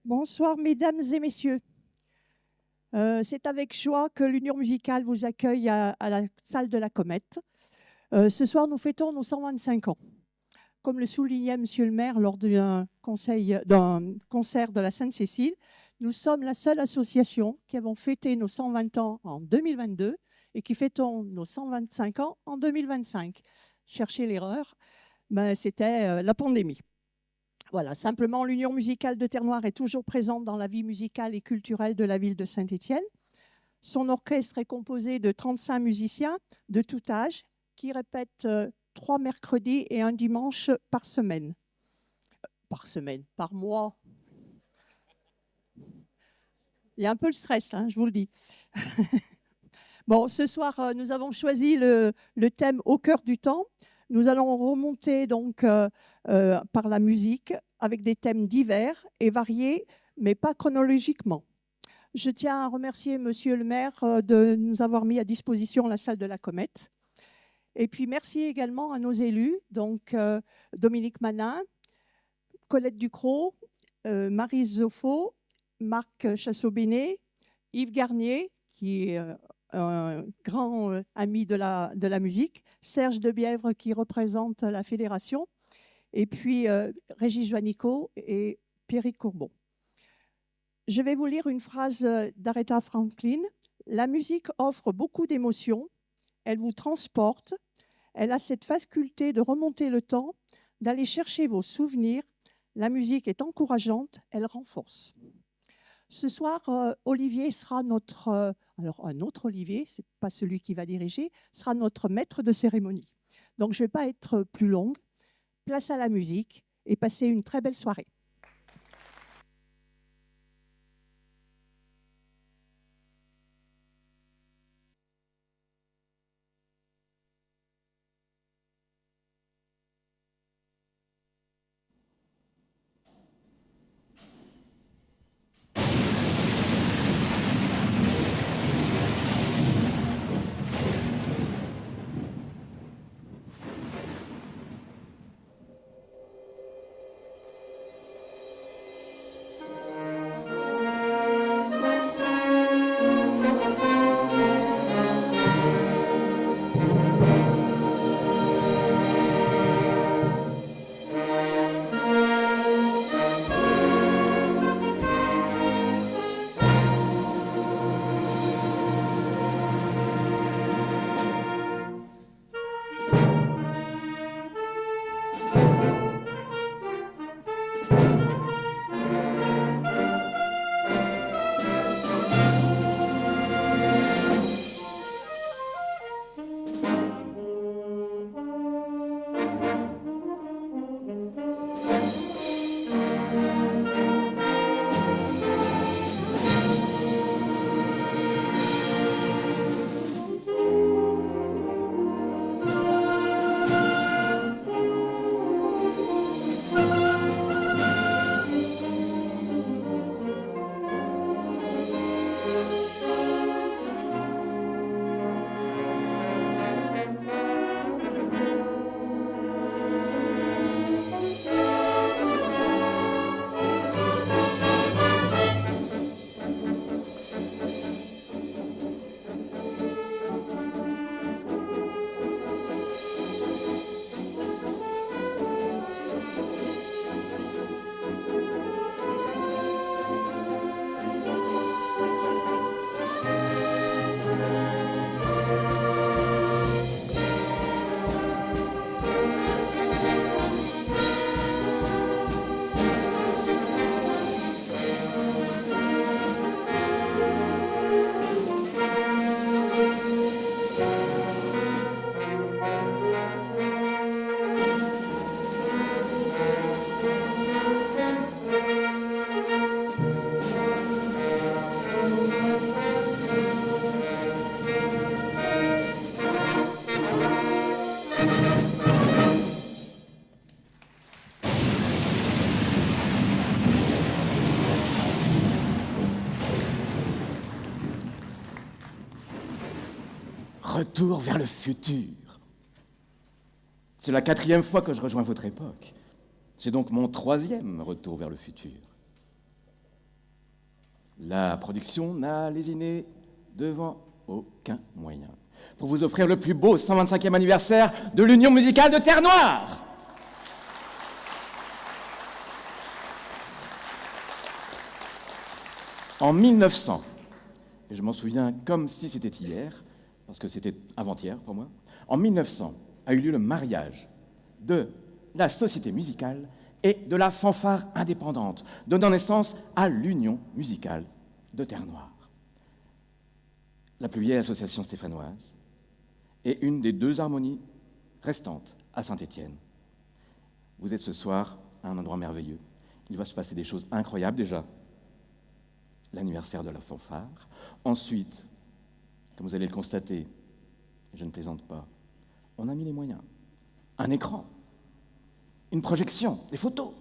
Bonsoir, mesdames et messieurs. C'est avec joie que l'Union musicale vous accueille à la salle de la Comète. Ce soir, nous fêtons nos 125 ans. Comme le soulignait Monsieur le maire lors d'un concert de la Sainte-Cécile, nous sommes la seule association qui avons fêté nos 120 ans en 2022 et qui fêtons nos 125 ans en 2025. Cherchez l'erreur, c'était la pandémie. Voilà, simplement, l'Union musicale de Terre-Noire est toujours présente dans la vie musicale et culturelle de la ville de Saint-Étienne. Son orchestre est composé de 35 musiciens de tout âge qui répètent 3 mercredis et un dimanche par semaine. Par mois. Il y a un peu le stress, hein, je vous le dis. Bon, ce soir, nous avons choisi le thème « Au cœur du temps ». Nous allons remonter donc par la musique avec des thèmes divers et variés, mais pas chronologiquement. Je tiens à remercier Monsieur le maire de nous avoir mis à disposition la salle de la Comète. Et puis merci également à nos élus, donc Dominique Manin, Colette Ducrot, Maryse Zoffo, Marc Chassot-Bénet, Yves Garnier, qui est un grand ami de la musique, Serge Debièvre qui représente la fédération, et puis Régis Joannico et Pierrick Courbon. Je vais vous lire une phrase d'Aretha Franklin. « La musique offre beaucoup d'émotions, elle vous transporte, elle a cette faculté de remonter le temps, d'aller chercher vos souvenirs. La musique est encourageante, elle renforce. » Ce soir, Olivier sera alors un autre Olivier, ce n'est pas celui qui va diriger, sera notre maître de cérémonie. Donc je ne vais pas être plus longue. Place à la musique et passez une très belle soirée. Retour vers le futur. C'est la 4e fois que je rejoins votre époque. C'est donc mon 3e retour vers le futur. La production n'a lésiné devant aucun moyen pour vous offrir le plus beau 125e anniversaire de l'Union musicale de Terre-Noire. En 1900, et je m'en souviens comme si c'était hier, parce que c'était avant-hier pour moi, en 1900 a eu lieu le mariage de la société musicale et de la fanfare indépendante, donnant naissance à l'Union musicale de Terre-Noire. La plus vieille association stéphanoise et une des 2 harmonies restantes à Saint-Étienne. Vous êtes ce soir à un endroit merveilleux. Il va se passer des choses incroyables déjà. L'anniversaire de la fanfare. Ensuite, comme vous allez le constater, et je ne plaisante pas, on a mis les moyens. Un écran, une projection, des photos.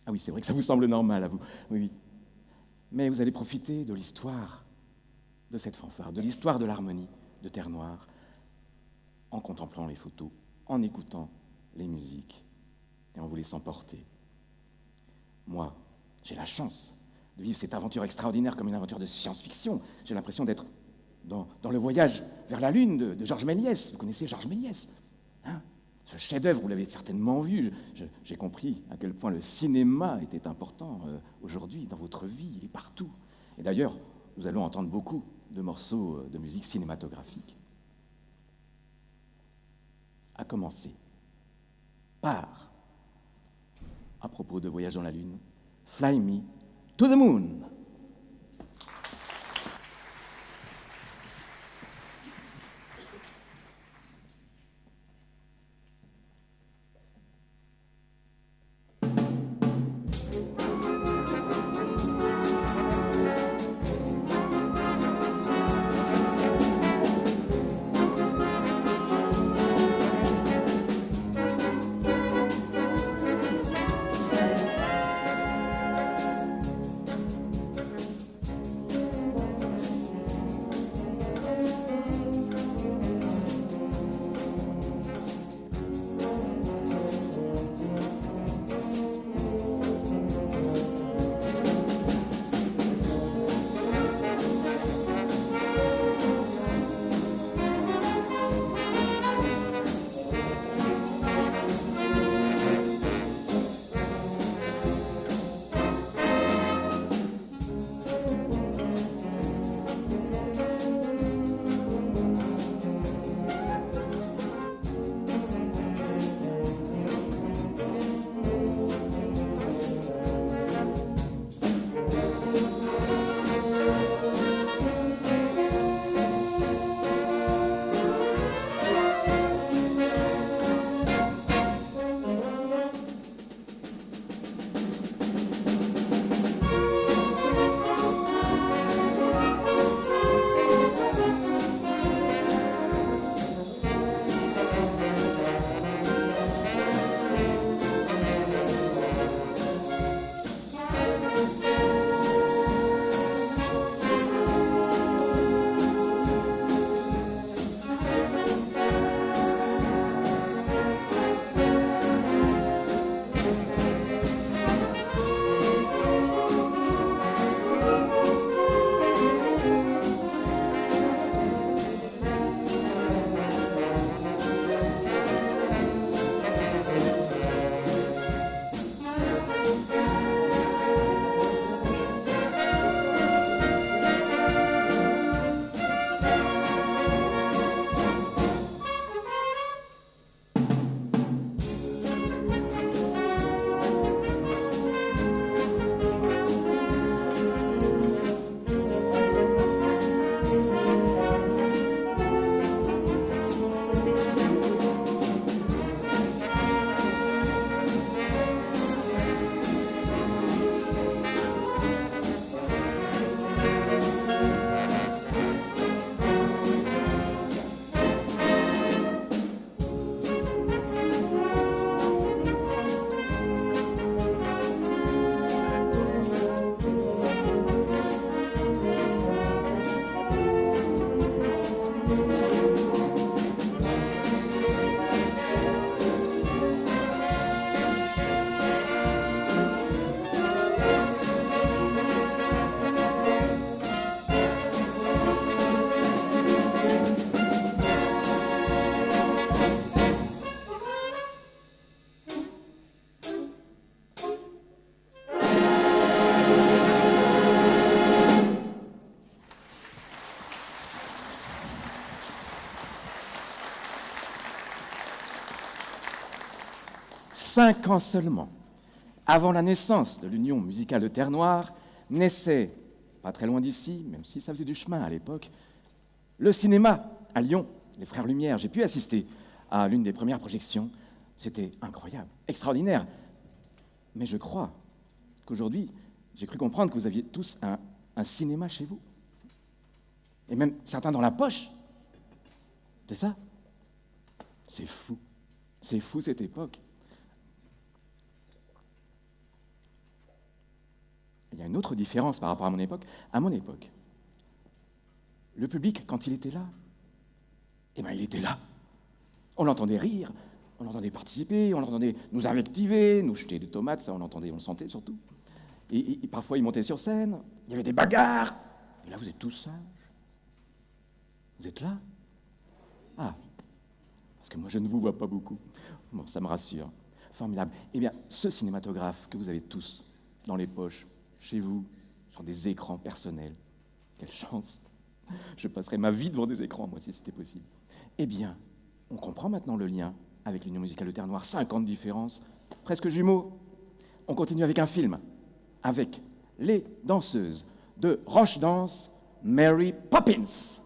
Ah oui, c'est vrai que ça vous semble normal à vous. Oui, oui. Mais vous allez profiter de l'histoire de cette fanfare, de l'histoire de l'harmonie de Terre-Noire, en contemplant les photos, en écoutant les musiques et en vous laissant porter. Moi, j'ai la chance de vivre cette aventure extraordinaire comme une aventure de science-fiction. J'ai l'impression d'être dans le voyage vers la Lune de Georges Méliès. Vous connaissez Georges Méliès, hein? Ce chef-d'œuvre, vous l'avez certainement vu. J'ai compris à quel point le cinéma était important aujourd'hui dans votre vie. Il est partout. Et d'ailleurs, nous allons entendre beaucoup de morceaux de musique cinématographique. À commencer par, à propos de Voyage dans la Lune, Fly Me to the Moon. 5 ans seulement avant la naissance de l'Union musicale de Terre-Noire, naissait, pas très loin d'ici, même si ça faisait du chemin à l'époque, le cinéma à Lyon, les Frères Lumière. J'ai pu assister à l'une des premières projections. C'était incroyable, extraordinaire. Mais je crois qu'aujourd'hui, j'ai cru comprendre que vous aviez tous un cinéma chez vous. Et même certains dans la poche. C'est ça? C'est fou. C'est fou cette époque. Il y a une autre différence par rapport à mon époque. À mon époque, le public, quand il était là, eh bien, il était là. On l'entendait rire, on l'entendait participer, on l'entendait nous invectiver, nous jeter des tomates, ça on l'entendait, on le sentait surtout. Et parfois, il montait sur scène, il y avait des bagarres. Et là, vous êtes tous sages. Vous êtes là? Ah, parce que moi, je ne vous vois pas beaucoup. Bon, ça me rassure. Formidable. Eh bien, ce cinématographe que vous avez tous dans les poches, chez vous, sur des écrans personnels, quelle chance! Je passerais ma vie devant des écrans, moi, si c'était possible. Eh bien, on comprend maintenant le lien avec l'Union musicale de Terre-Noire. 50 différences, presque jumeaux. On continue avec un film, avec les danseuses de Roche Danse, Mary Poppins.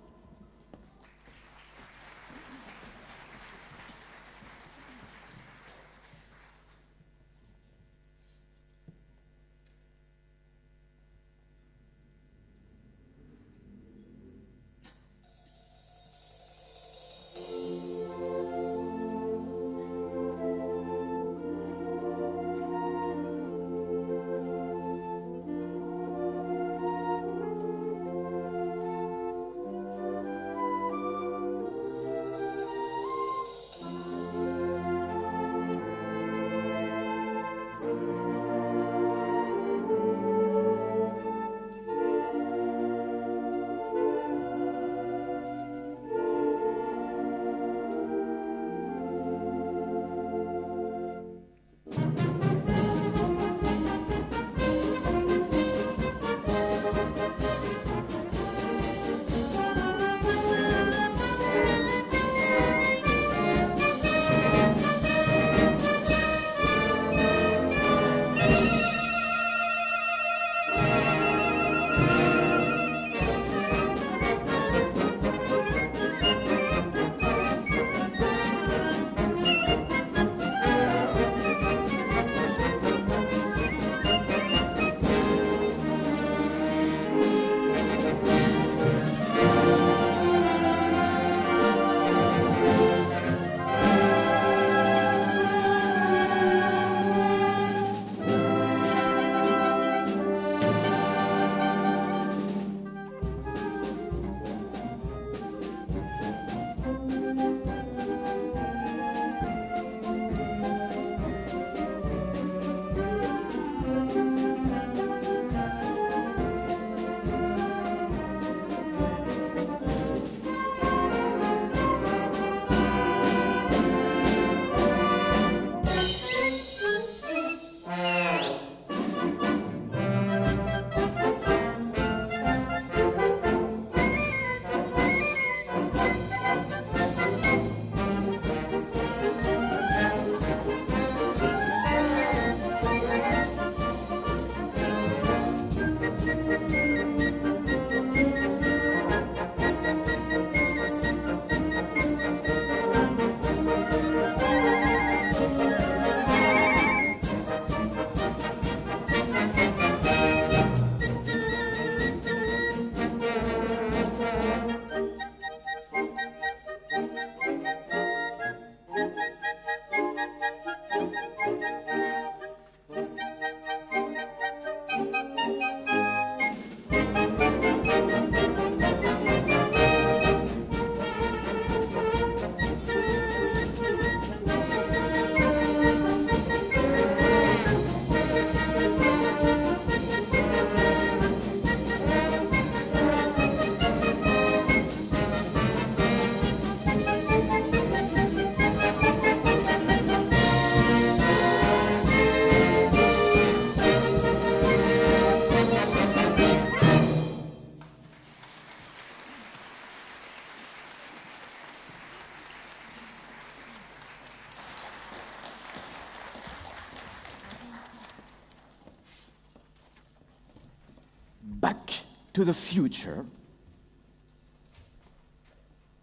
Back to the Future,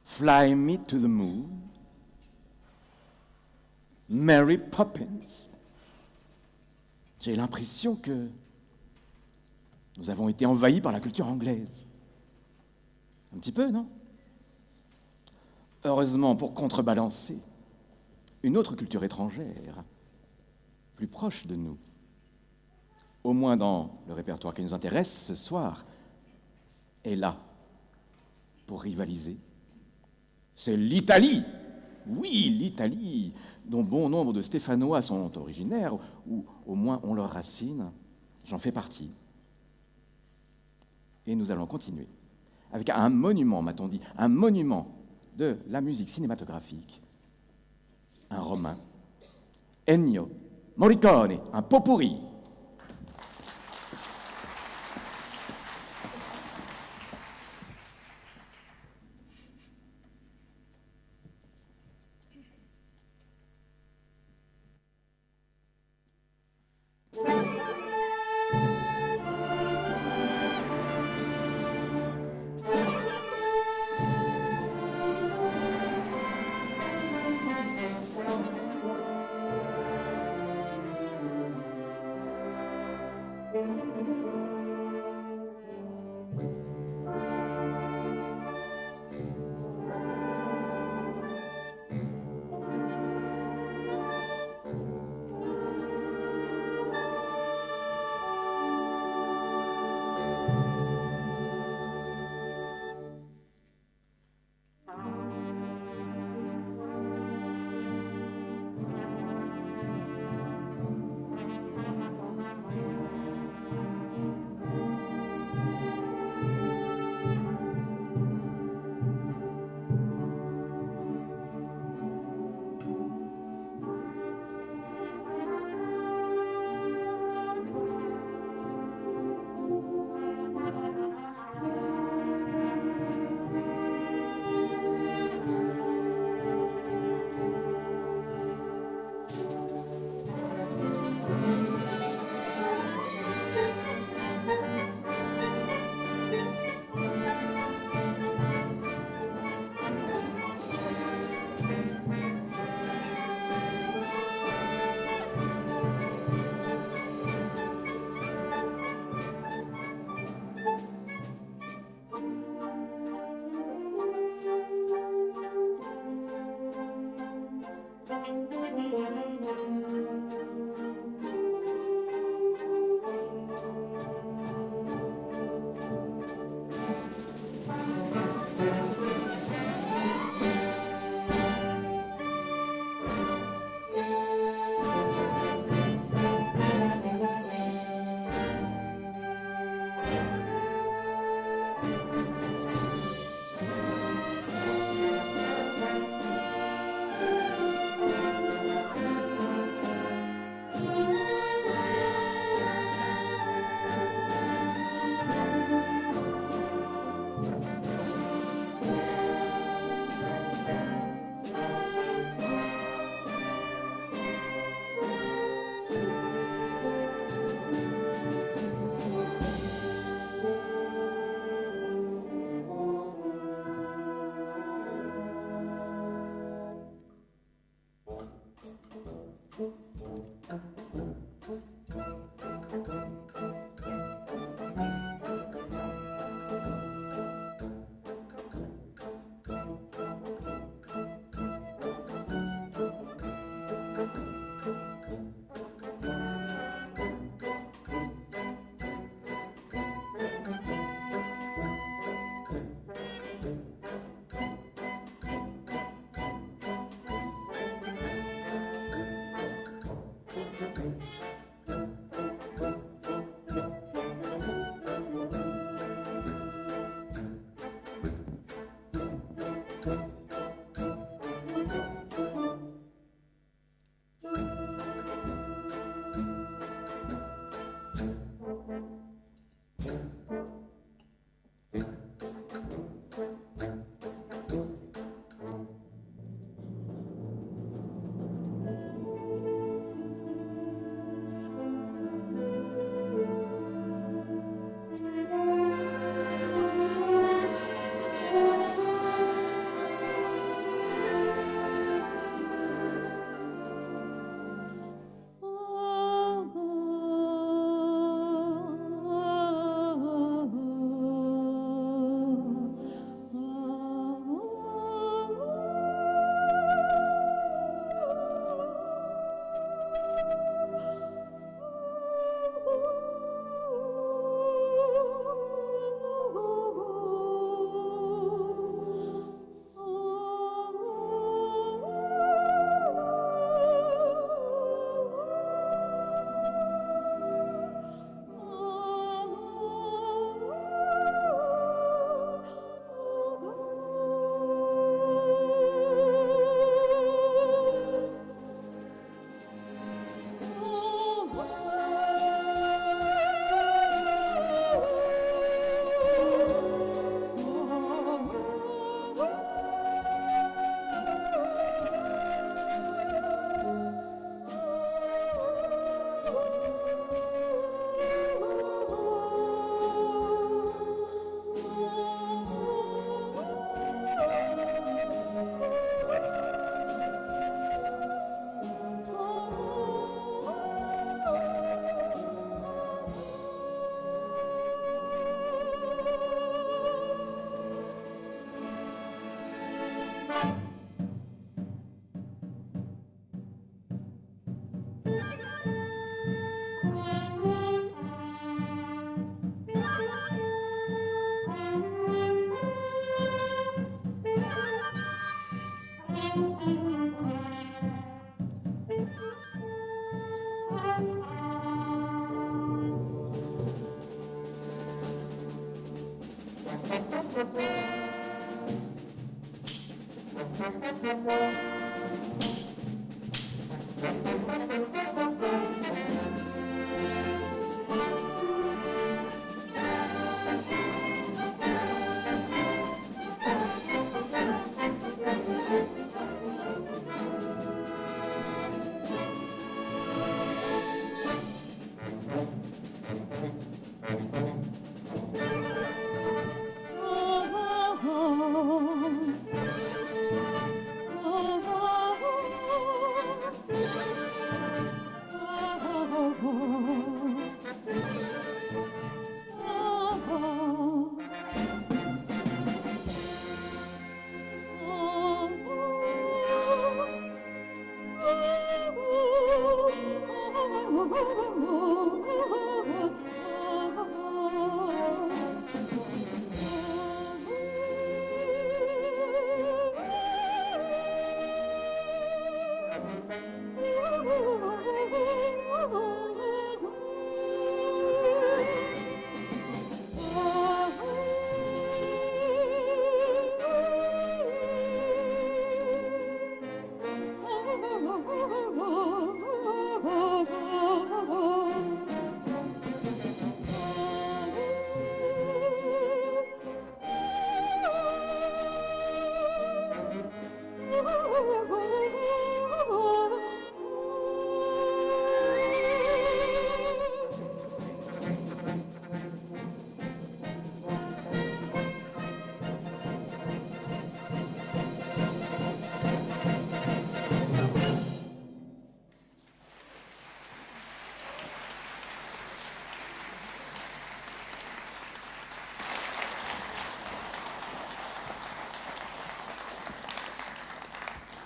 Fly Me to the Moon, Mary Poppins. J'ai l'impression que nous avons été envahis par la culture anglaise. Un petit peu, non? Heureusement, pour contrebalancer, une autre culture étrangère, plus proche de nous, au moins dans le répertoire qui nous intéresse ce soir, est là pour rivaliser. C'est l'Italie. Oui, l'Italie, dont bon nombre de Stéphanois sont originaires, ou au moins ont leurs racines. J'en fais partie. Et nous allons continuer avec un monument, m'a-t-on dit, un monument de la musique cinématographique, un Romain, Ennio Morricone, un pot-pourri.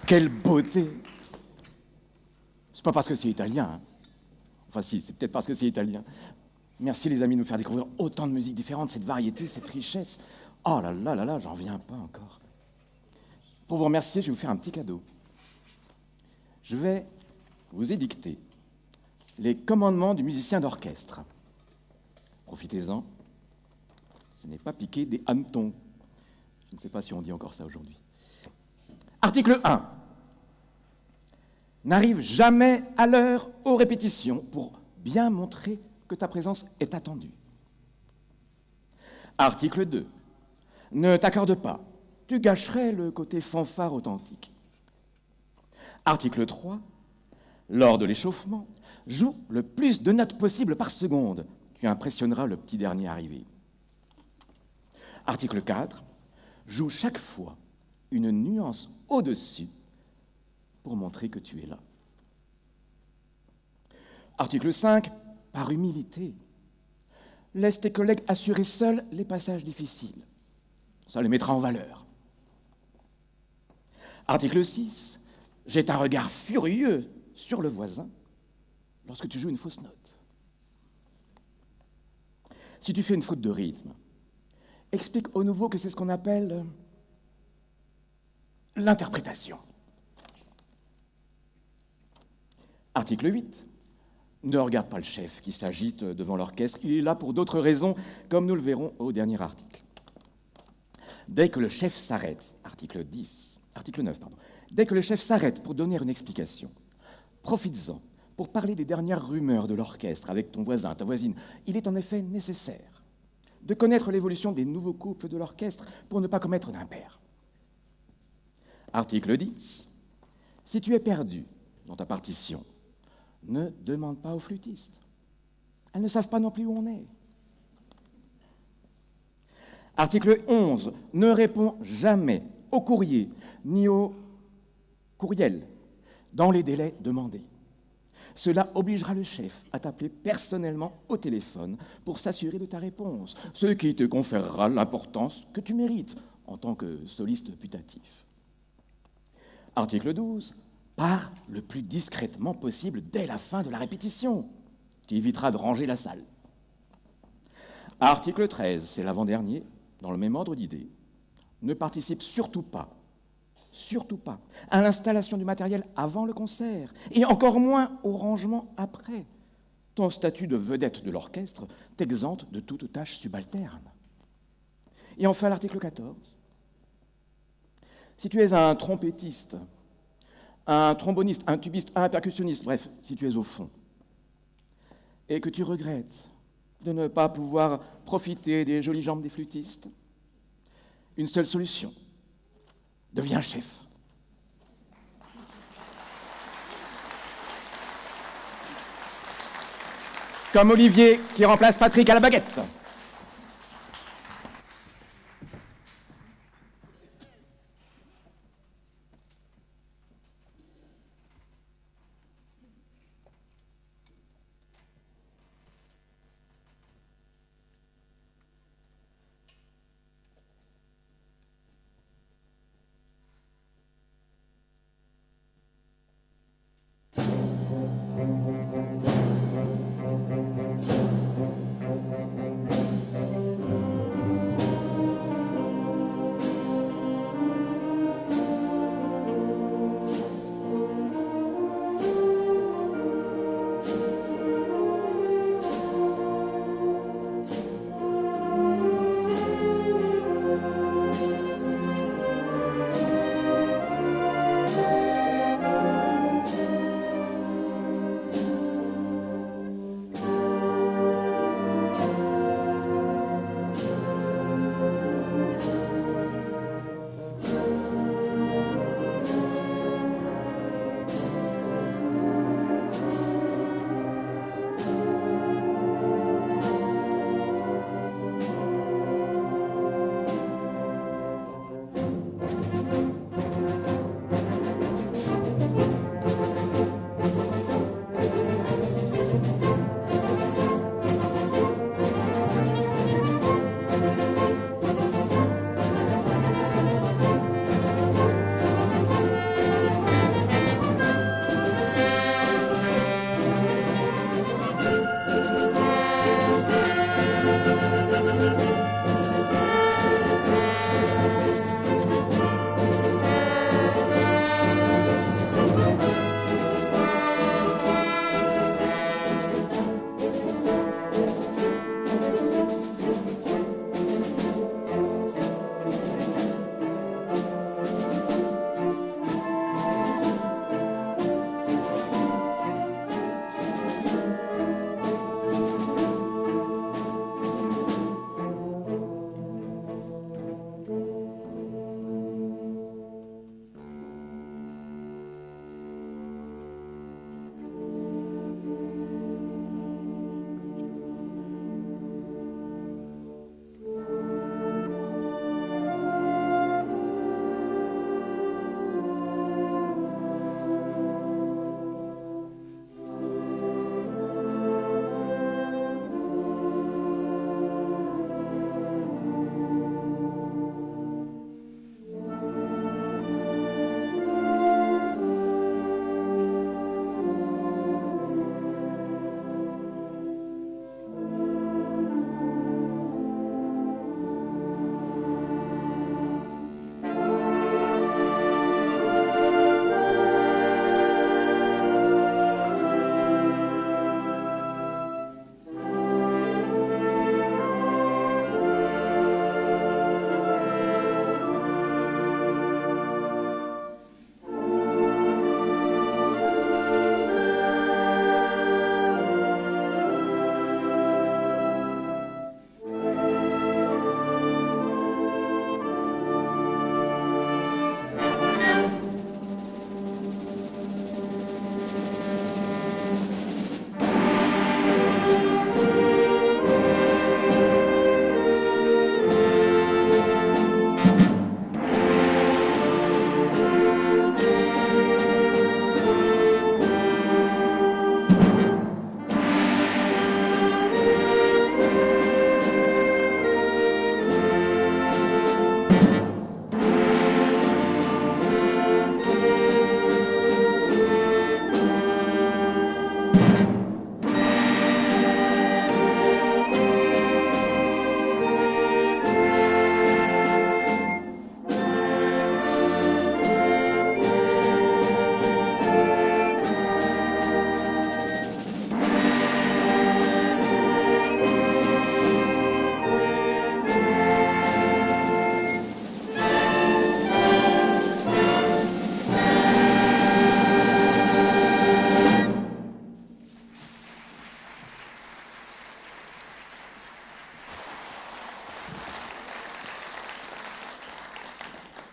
Quelle beauté! C'est pas parce que c'est italien. Hein. Enfin si, c'est peut-être parce que c'est italien. Merci les amis de nous faire découvrir autant de musiques différentes, cette variété, cette richesse. Oh là là là là, j'en reviens pas encore. Pour vous remercier, je vais vous faire un petit cadeau. Je vais vous édicter les commandements du musicien d'orchestre. Profitez-en. Ce n'est pas piquer des hannetons. Je ne sais pas si on dit encore ça aujourd'hui. Article 1. N'arrive jamais à l'heure aux répétitions pour bien montrer que ta présence est attendue. Article 2. Ne t'accorde pas, tu gâcherais le côté fanfare authentique. Article 3. Lors de l'échauffement, joue le plus de notes possible par seconde. Tu impressionneras le petit dernier arrivé. Article 4. Joue chaque fois une nuance au-dessus pour montrer que tu es là. Article 5. Par humilité, laisse tes collègues assurer seuls les passages difficiles. Ça les mettra en valeur. Article 6. Jette un regard furieux sur le voisin lorsque tu joues une fausse note. Si tu fais une faute de rythme, explique au nouveau que c'est ce qu'on appelle l'interprétation. Article 8. Ne regarde pas le chef qui s'agite devant l'orchestre. Il est là pour d'autres raisons, comme nous le verrons au dernier article. Dès que le chef s'arrête, article 9, dès que le chef s'arrête pour donner une explication, profites-en pour parler des dernières rumeurs de l'orchestre avec ton voisin, ta voisine. Il est en effet nécessaire de connaître l'évolution des nouveaux couples de l'orchestre pour ne pas commettre d'impair. Article 10. Si tu es perdu dans ta partition, ne demande pas aux flûtistes. Elles ne savent pas non plus où on est. Article 11. Ne réponds jamais au courrier ni au courriel dans les délais demandés. Cela obligera le chef à t'appeler personnellement au téléphone pour s'assurer de ta réponse, ce qui te conférera l'importance que tu mérites en tant que soliste putatif. Article 12. Pars le plus discrètement possible dès la fin de la répétition. Tu éviteras de ranger la salle. Article 13, c'est l'avant-dernier, dans le même ordre d'idées. Ne participe surtout pas surtout pas à l'installation du matériel avant le concert, et encore moins au rangement après. Ton statut de vedette de l'orchestre t'exempte de toute tâche subalterne. Et enfin, l'article 14. Si tu es un trompettiste, un tromboniste, un tubiste, un percussionniste, bref, si tu es au fond, et que tu regrettes de ne pas pouvoir profiter des jolies jambes des flûtistes, une seule solution, deviens chef. Comme Olivier qui remplace Patrick à la baguette.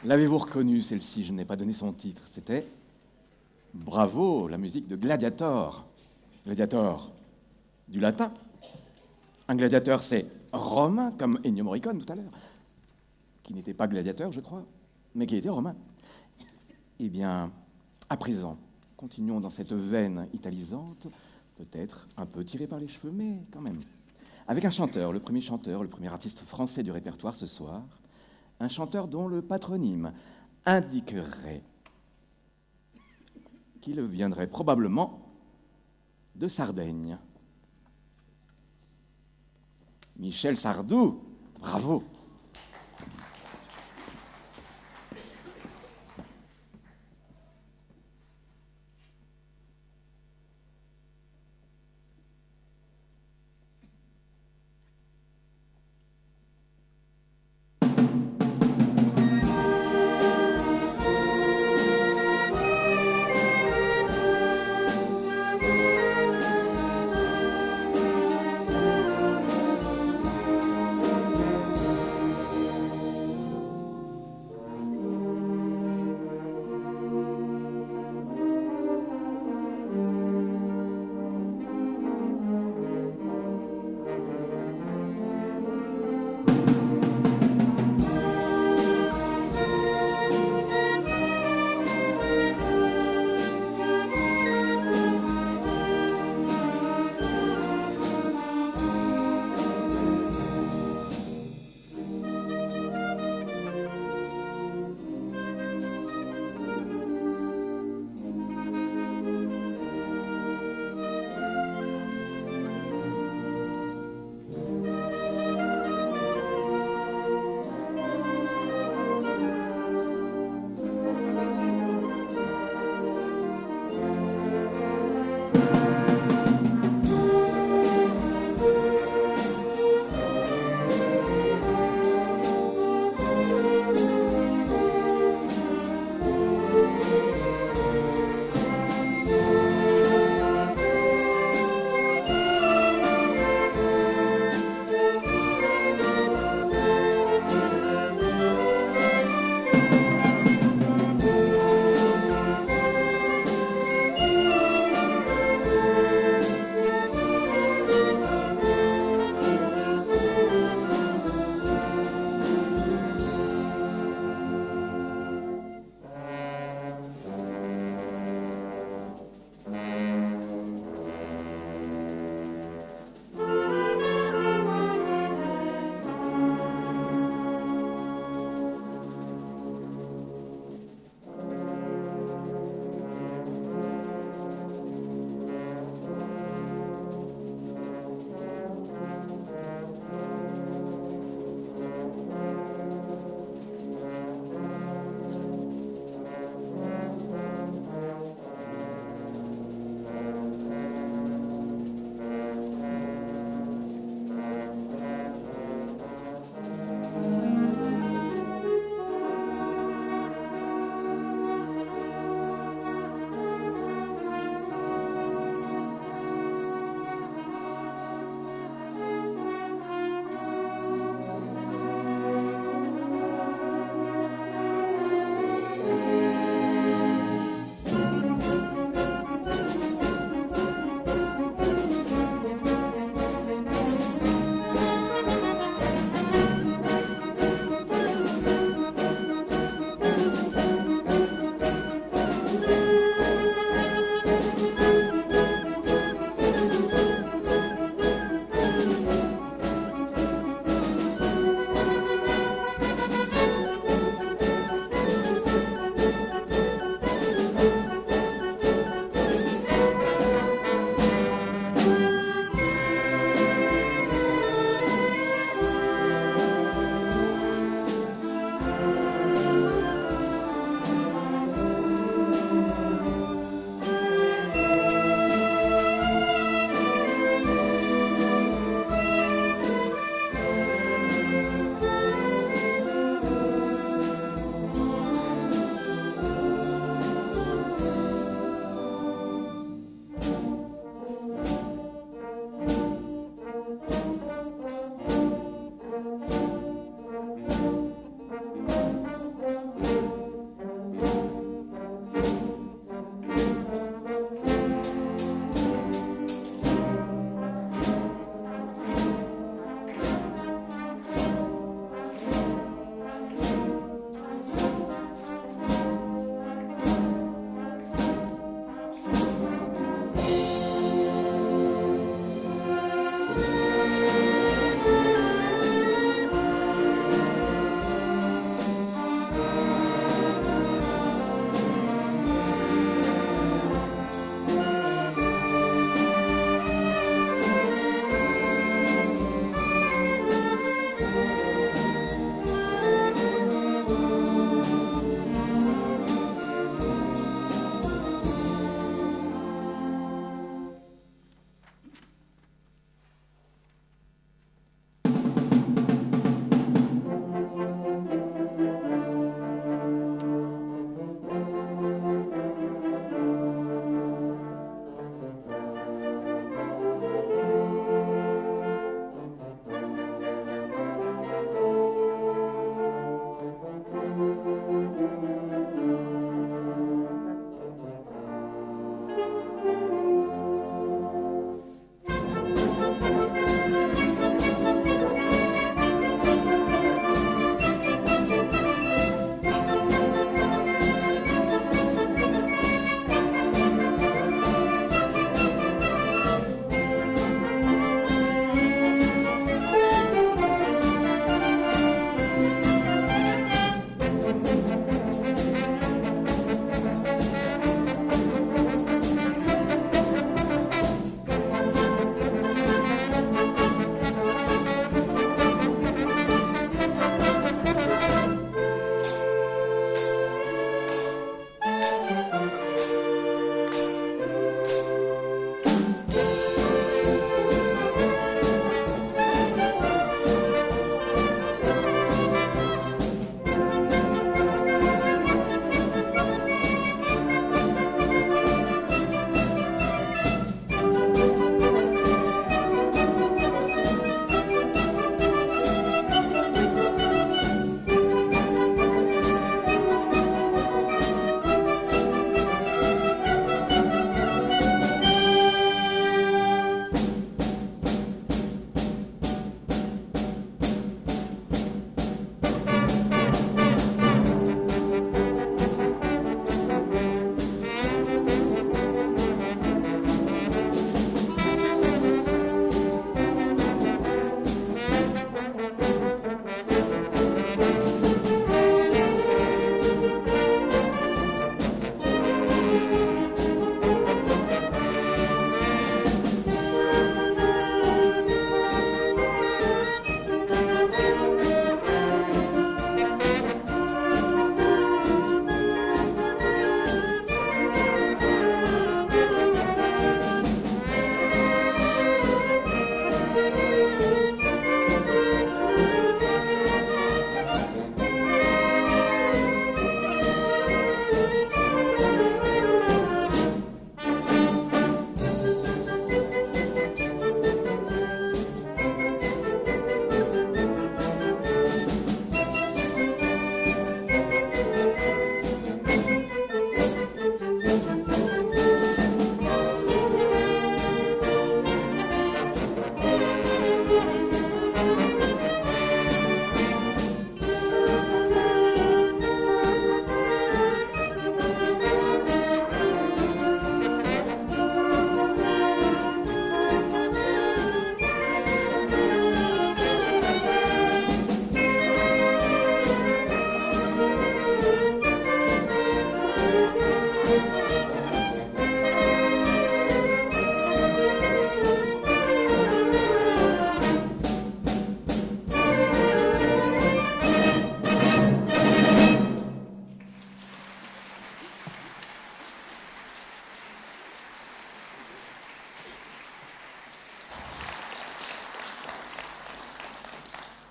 L'avez-vous reconnue, celle-ci? Je n'ai pas donné son titre. C'était Bravo, la musique de Gladiator. Gladiator, du latin. Un gladiateur, c'est romain, comme Ennio Morricone tout à l'heure, qui n'était pas gladiateur, je crois, mais qui était romain. Eh bien, à présent, continuons dans cette veine italisante, peut-être un peu tirée par les cheveux, mais quand même. Avec un chanteur, le premier artiste français du répertoire ce soir, un chanteur dont le patronyme indiquerait qu'il viendrait probablement de Sardaigne. Michel Sardou, bravo.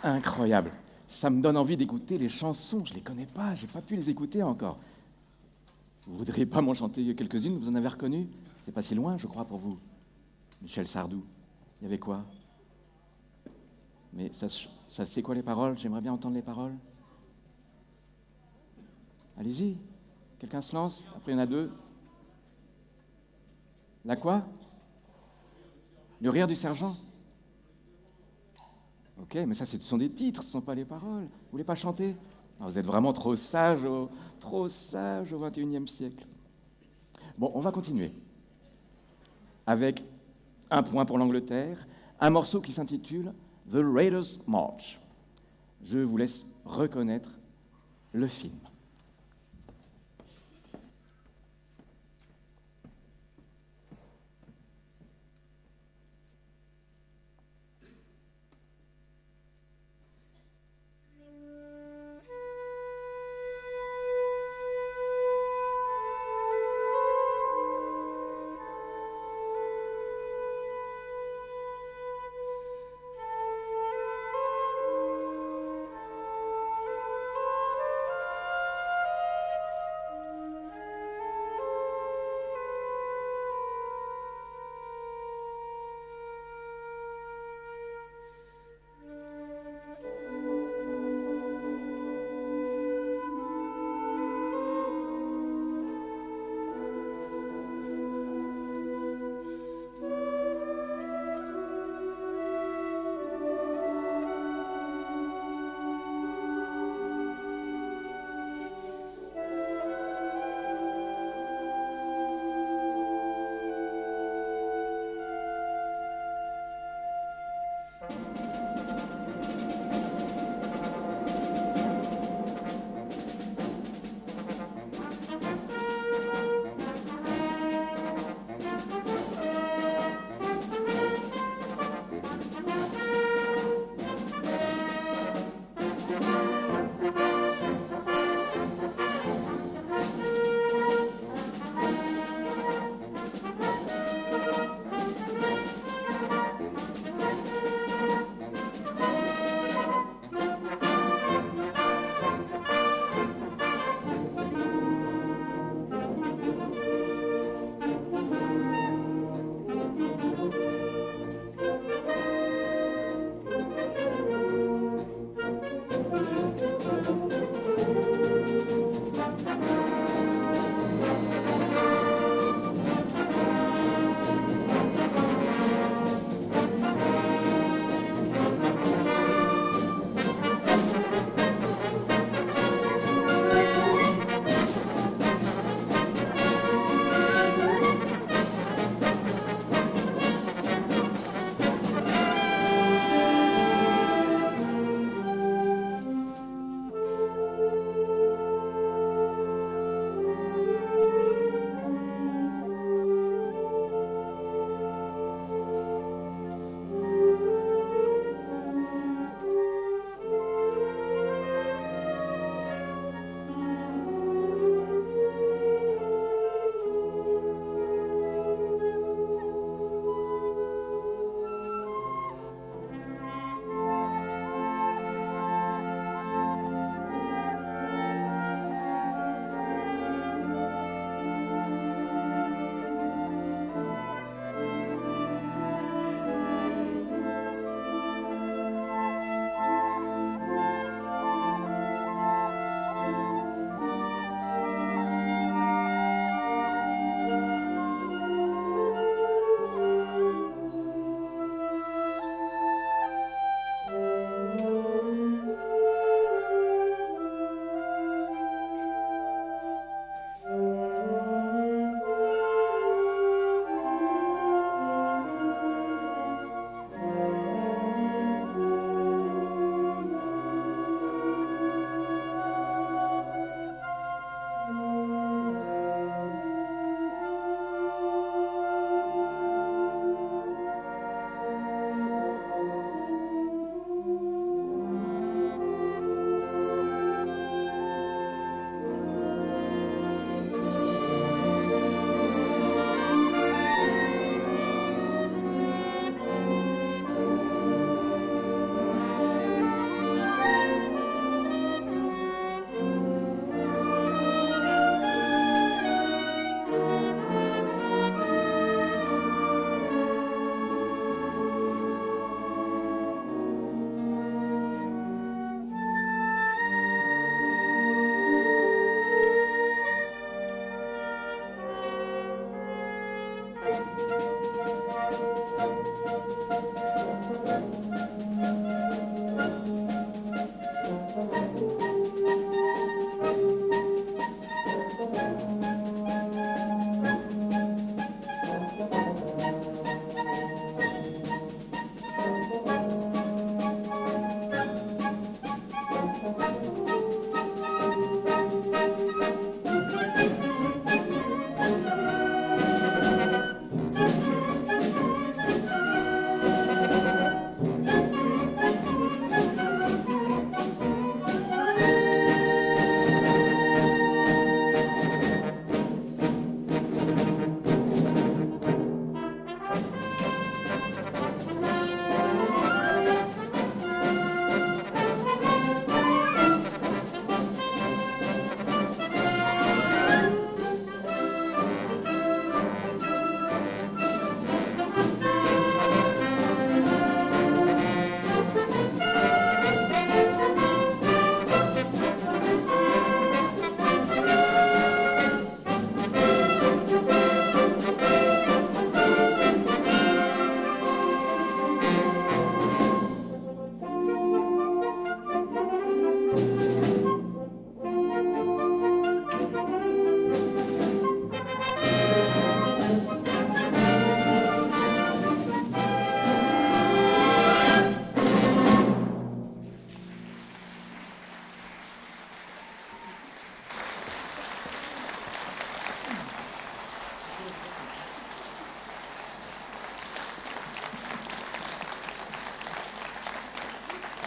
incroyable. Ça me donne envie d'écouter les chansons. Je ne les connais pas, je n'ai pas pu les écouter encore. Vous voudriez pas m'en chanter quelques-unes? Vous en avez reconnu? C'est pas si loin, je crois, pour vous. Michel Sardou. Il y avait quoi? Mais ça c'est quoi les paroles? J'aimerais bien entendre les paroles. Allez-y. Quelqu'un se lance? Après, il y en a deux. La quoi? Le rire du sergent? Ok, mais ça, ce sont des titres, ce ne sont pas les paroles. Vous voulez pas chanter? Ah, vous êtes vraiment trop sage au XXIe siècle. Bon, on va continuer avec un point pour l'Angleterre, un morceau qui s'intitule The Raiders March. Je vous laisse reconnaître le film.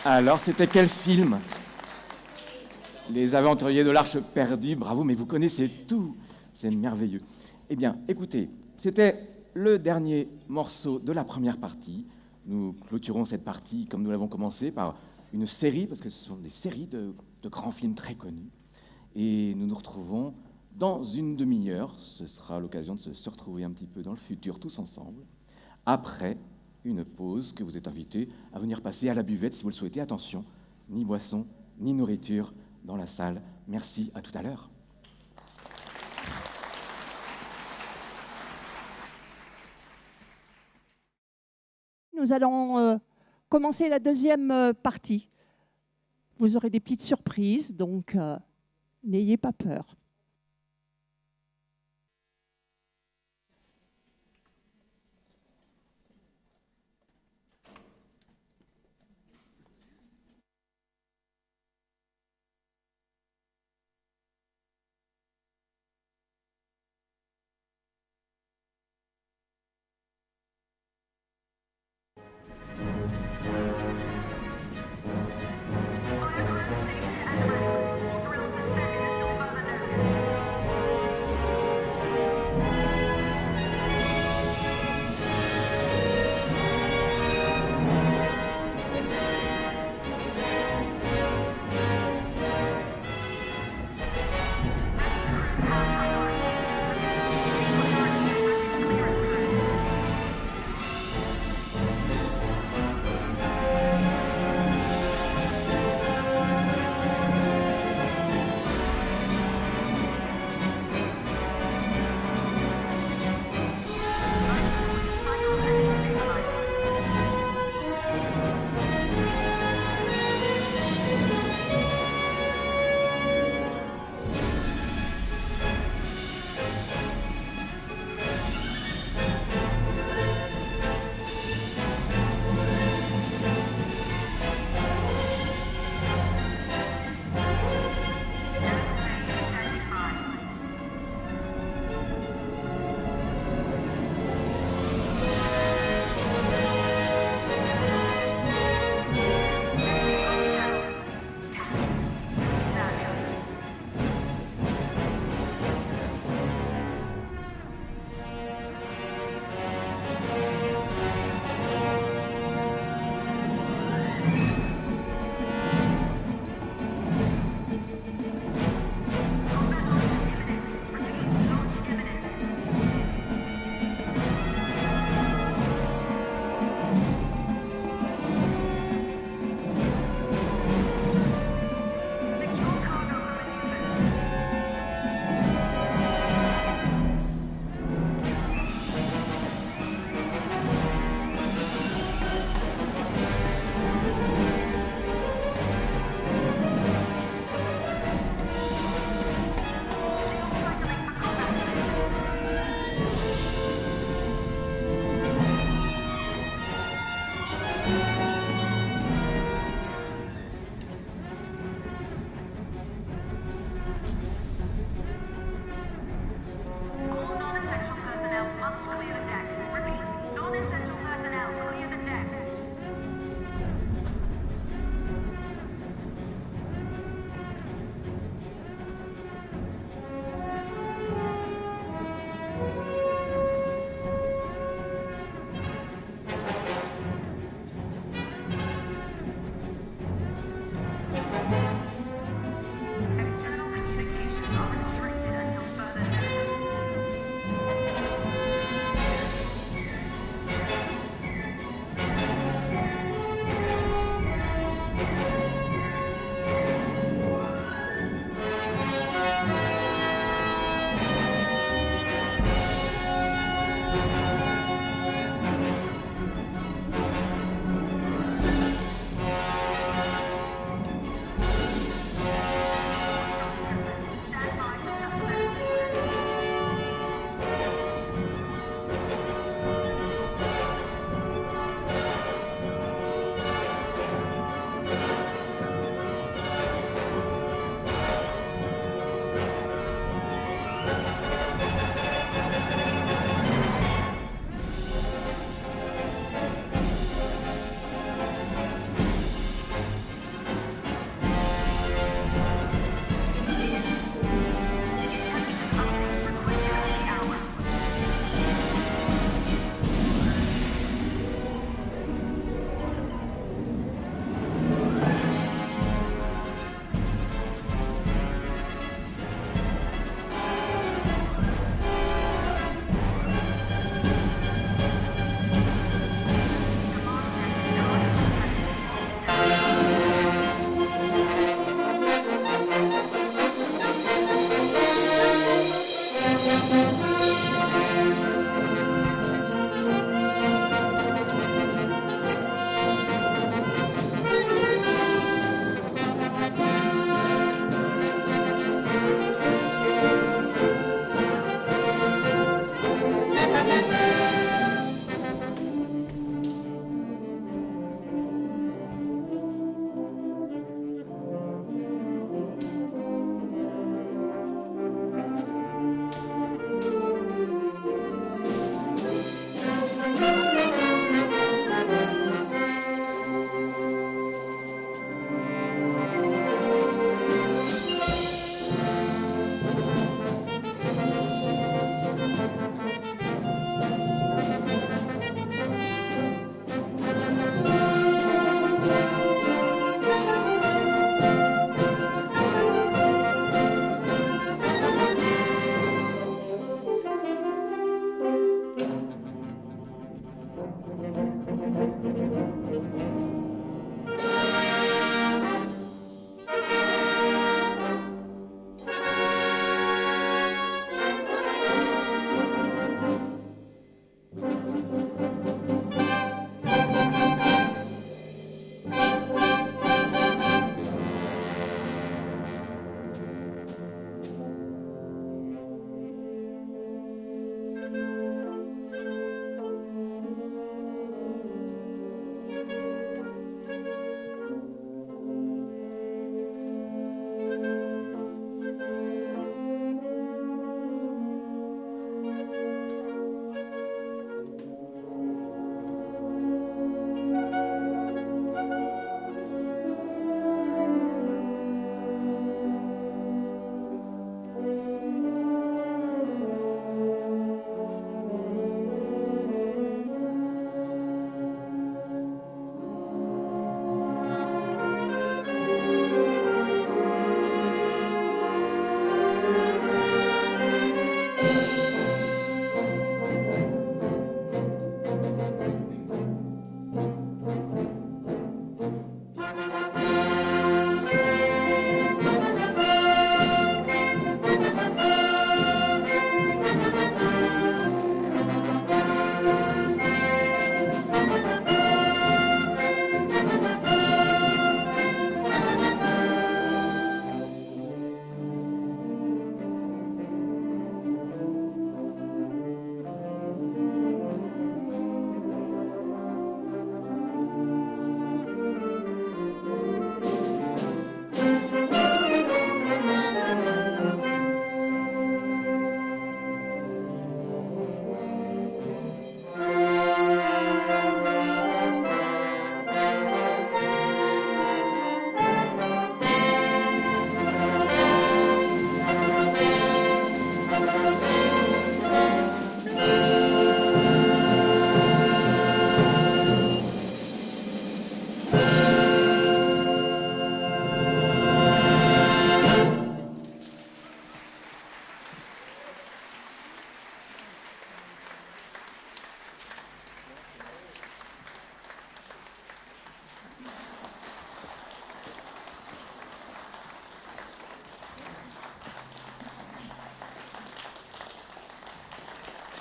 Alors, c'était quel film? Les Aventuriers de l'Arche perdue. Bravo, mais vous connaissez tout. C'est merveilleux. Eh bien, écoutez, c'était le dernier morceau de la première partie. Nous clôturons cette partie, comme nous l'avons commencé, par une série, parce que ce sont des séries de grands films très connus. Et nous nous retrouvons dans une demi-heure. Ce sera l'occasion de se retrouver un petit peu dans le futur, tous ensemble, après une pause que vous êtes invités à venir passer à la buvette si vous le souhaitez. Attention, ni boisson, ni nourriture dans la salle. Merci, à tout à l'heure. Nous allons commencer la deuxième partie. Vous aurez des petites surprises, donc n'ayez pas peur.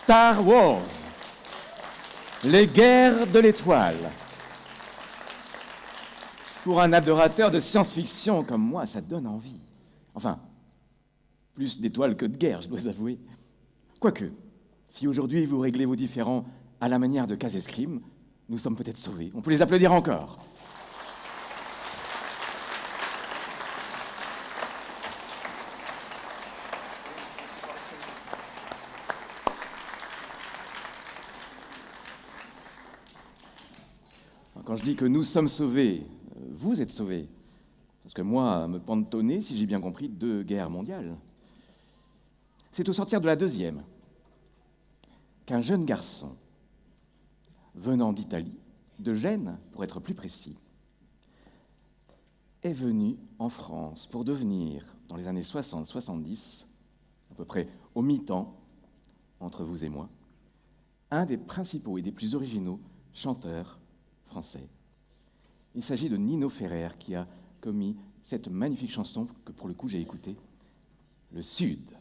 Star Wars, les guerres de l'étoile. Pour un adorateur de science-fiction comme moi, ça donne envie. Enfin, plus d'étoiles que de guerres, je dois avouer. Quoique, si aujourd'hui vous réglez vos différends à la manière de Casescrime, nous sommes peut-être sauvés. On peut les applaudir encore. Quand je dis que nous sommes sauvés, vous êtes sauvés. Parce que moi, me pantonner, si j'ai bien compris, 2 guerres mondiales. C'est au sortir de la deuxième qu'un jeune garçon, venant d'Italie, de Gênes pour être plus précis, est venu en France pour devenir, dans les années 60-70, à peu près au mi-temps, entre vous et moi, un des principaux et des plus originaux chanteurs français. Il s'agit de Nino Ferrer qui a commis cette magnifique chanson que pour le coup j'ai écoutée, Le Sud.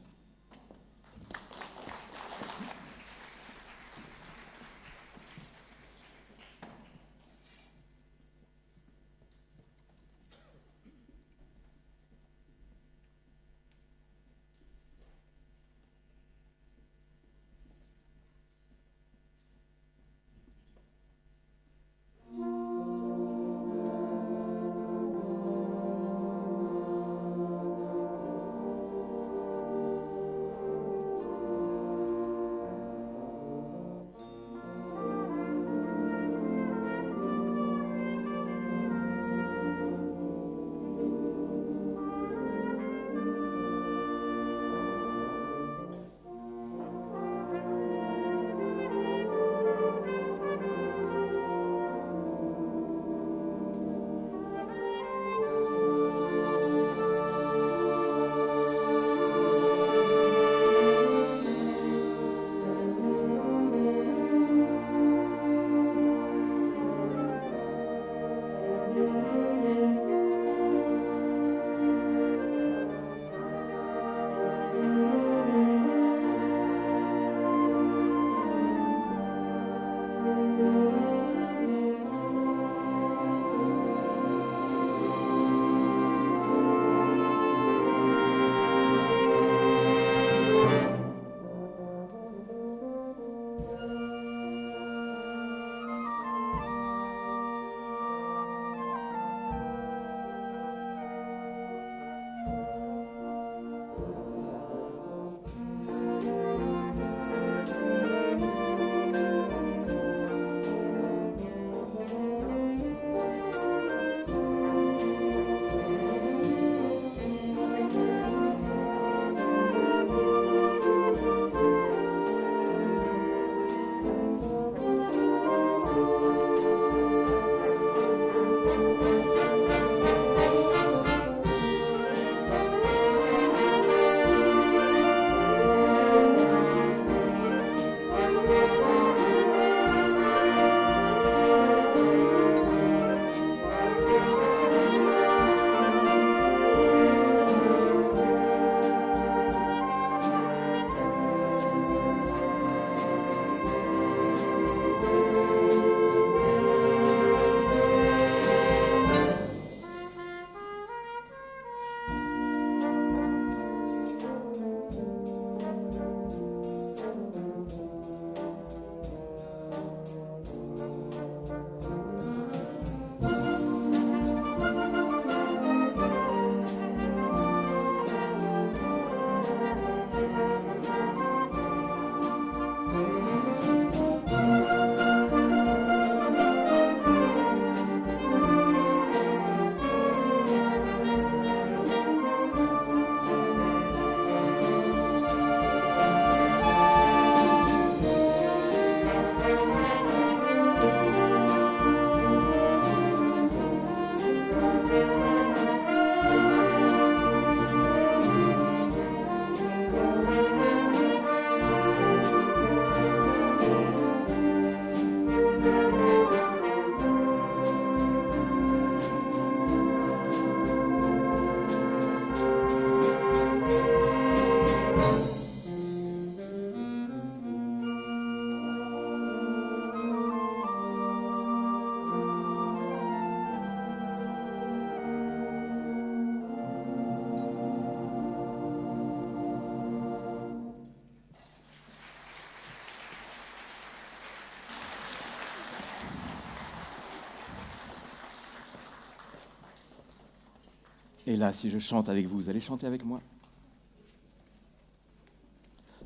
Et là, si je chante avec vous, vous allez chanter avec moi?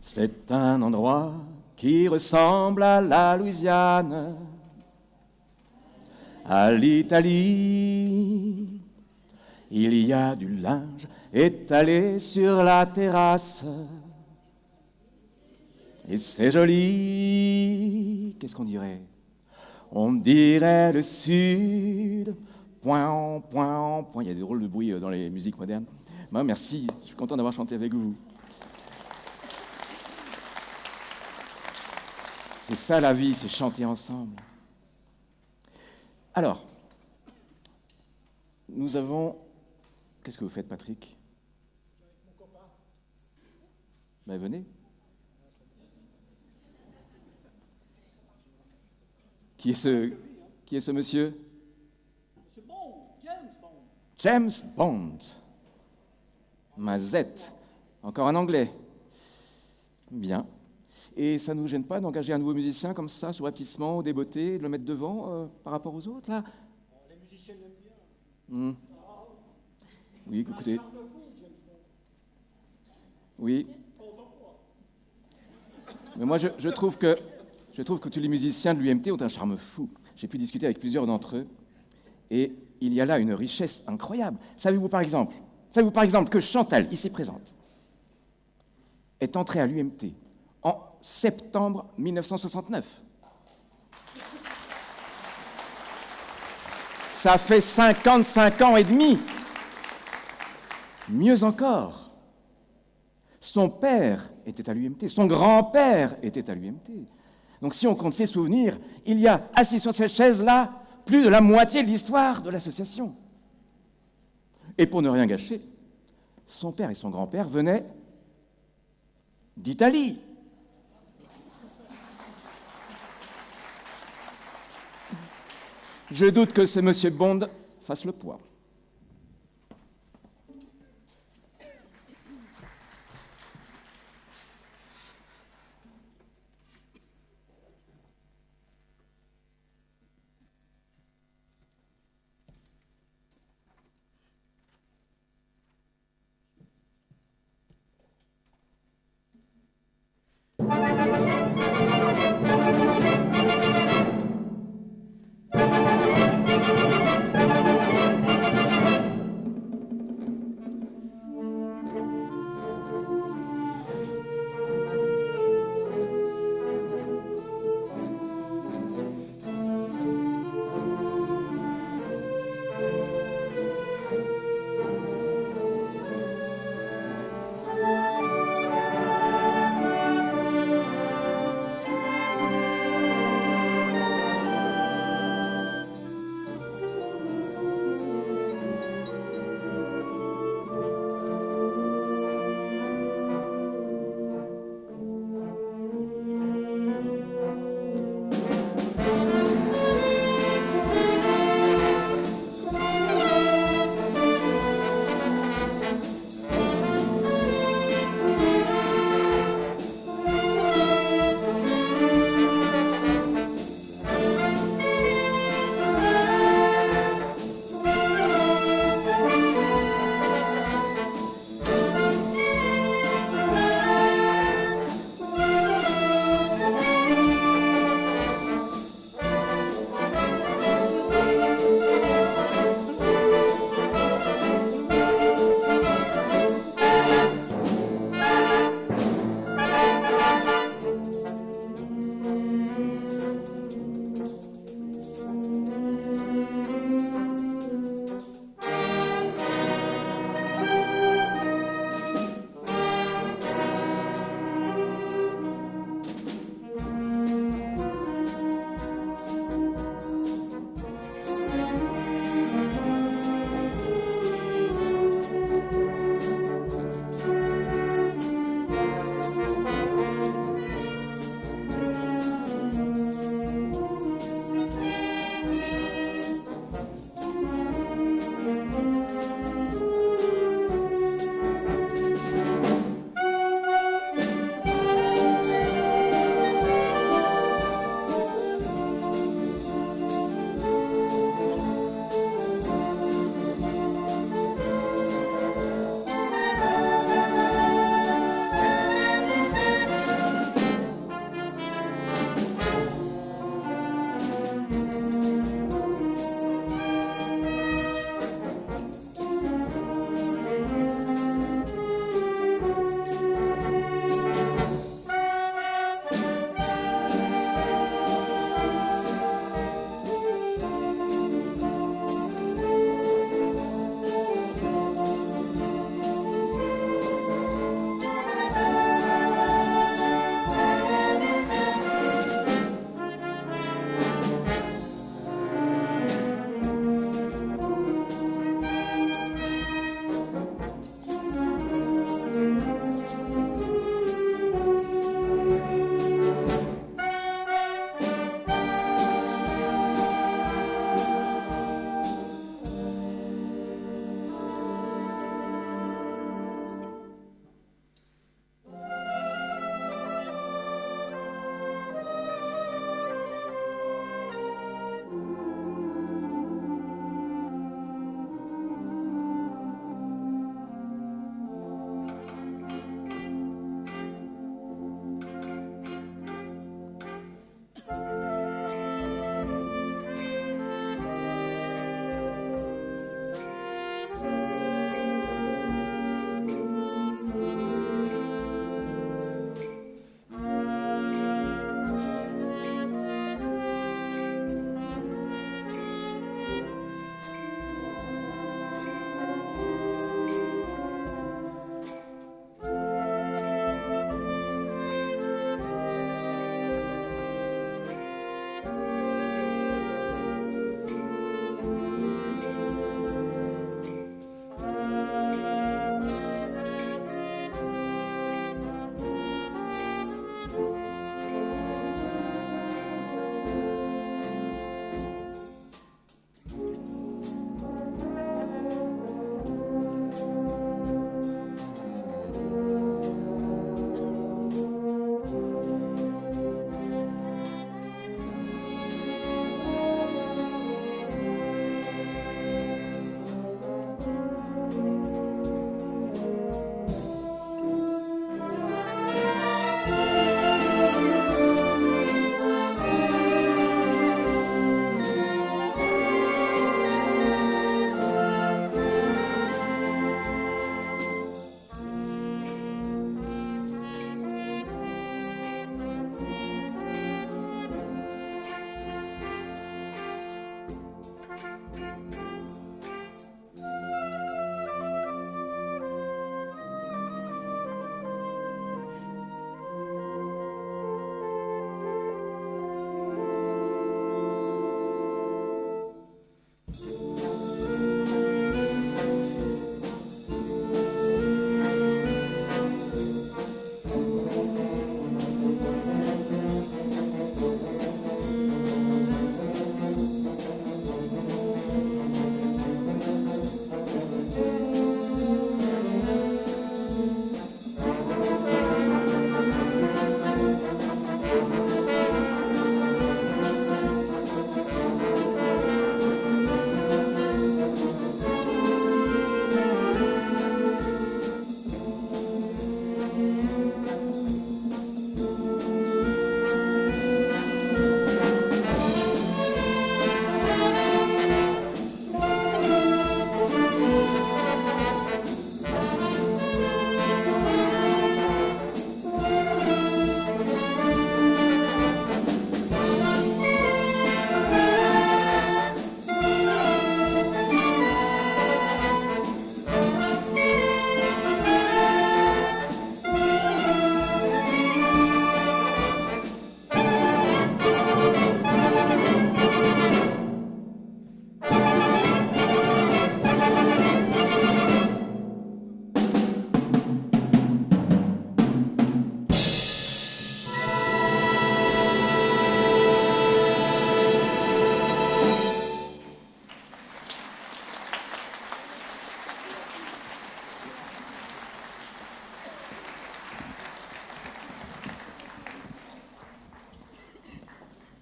C'est un endroit qui ressemble à la Louisiane, à l'Italie. Il y a du linge étalé sur la terrasse. Et c'est joli. Qu'est-ce qu'on dirait? On dirait le Sud. Point, point, point. Il y a des drôles de bruit dans les musiques modernes. Ben, merci, je suis content d'avoir chanté avec vous. C'est ça la vie, c'est chanter ensemble. Alors, nous avons... Qu'est-ce que vous faites, Patrick? Avec mon copain. Ben, venez. Qui est ce monsieur? C'est bon, James Bond. James Bond. Mazette. Encore un anglais. Bien. Et ça ne nous gêne pas d'engager un nouveau musicien comme ça, subrepticement, au débeauté, de le mettre devant par rapport aux autres, là? Les musiciens l'aiment bien. Oui, écoutez. Charme fou, James Bond. Oui. Mais moi, je trouve que tous les musiciens de l'UMT ont un charme fou. J'ai pu discuter avec plusieurs d'entre eux, et il y a là une richesse incroyable. Savez-vous par exemple que Chantal, ici présente, est entrée à l'UMT en septembre 1969. Ça fait 55 ans et demi. Mieux encore, son père était à l'UMT, son grand-père était à l'UMT. Donc si on compte ses souvenirs, il y a assis sur cette chaise-là plus de la moitié de l'histoire de l'association. Et pour ne rien gâcher, son père et son grand-père venaient d'Italie. Je doute que ce monsieur Bond fasse le poids.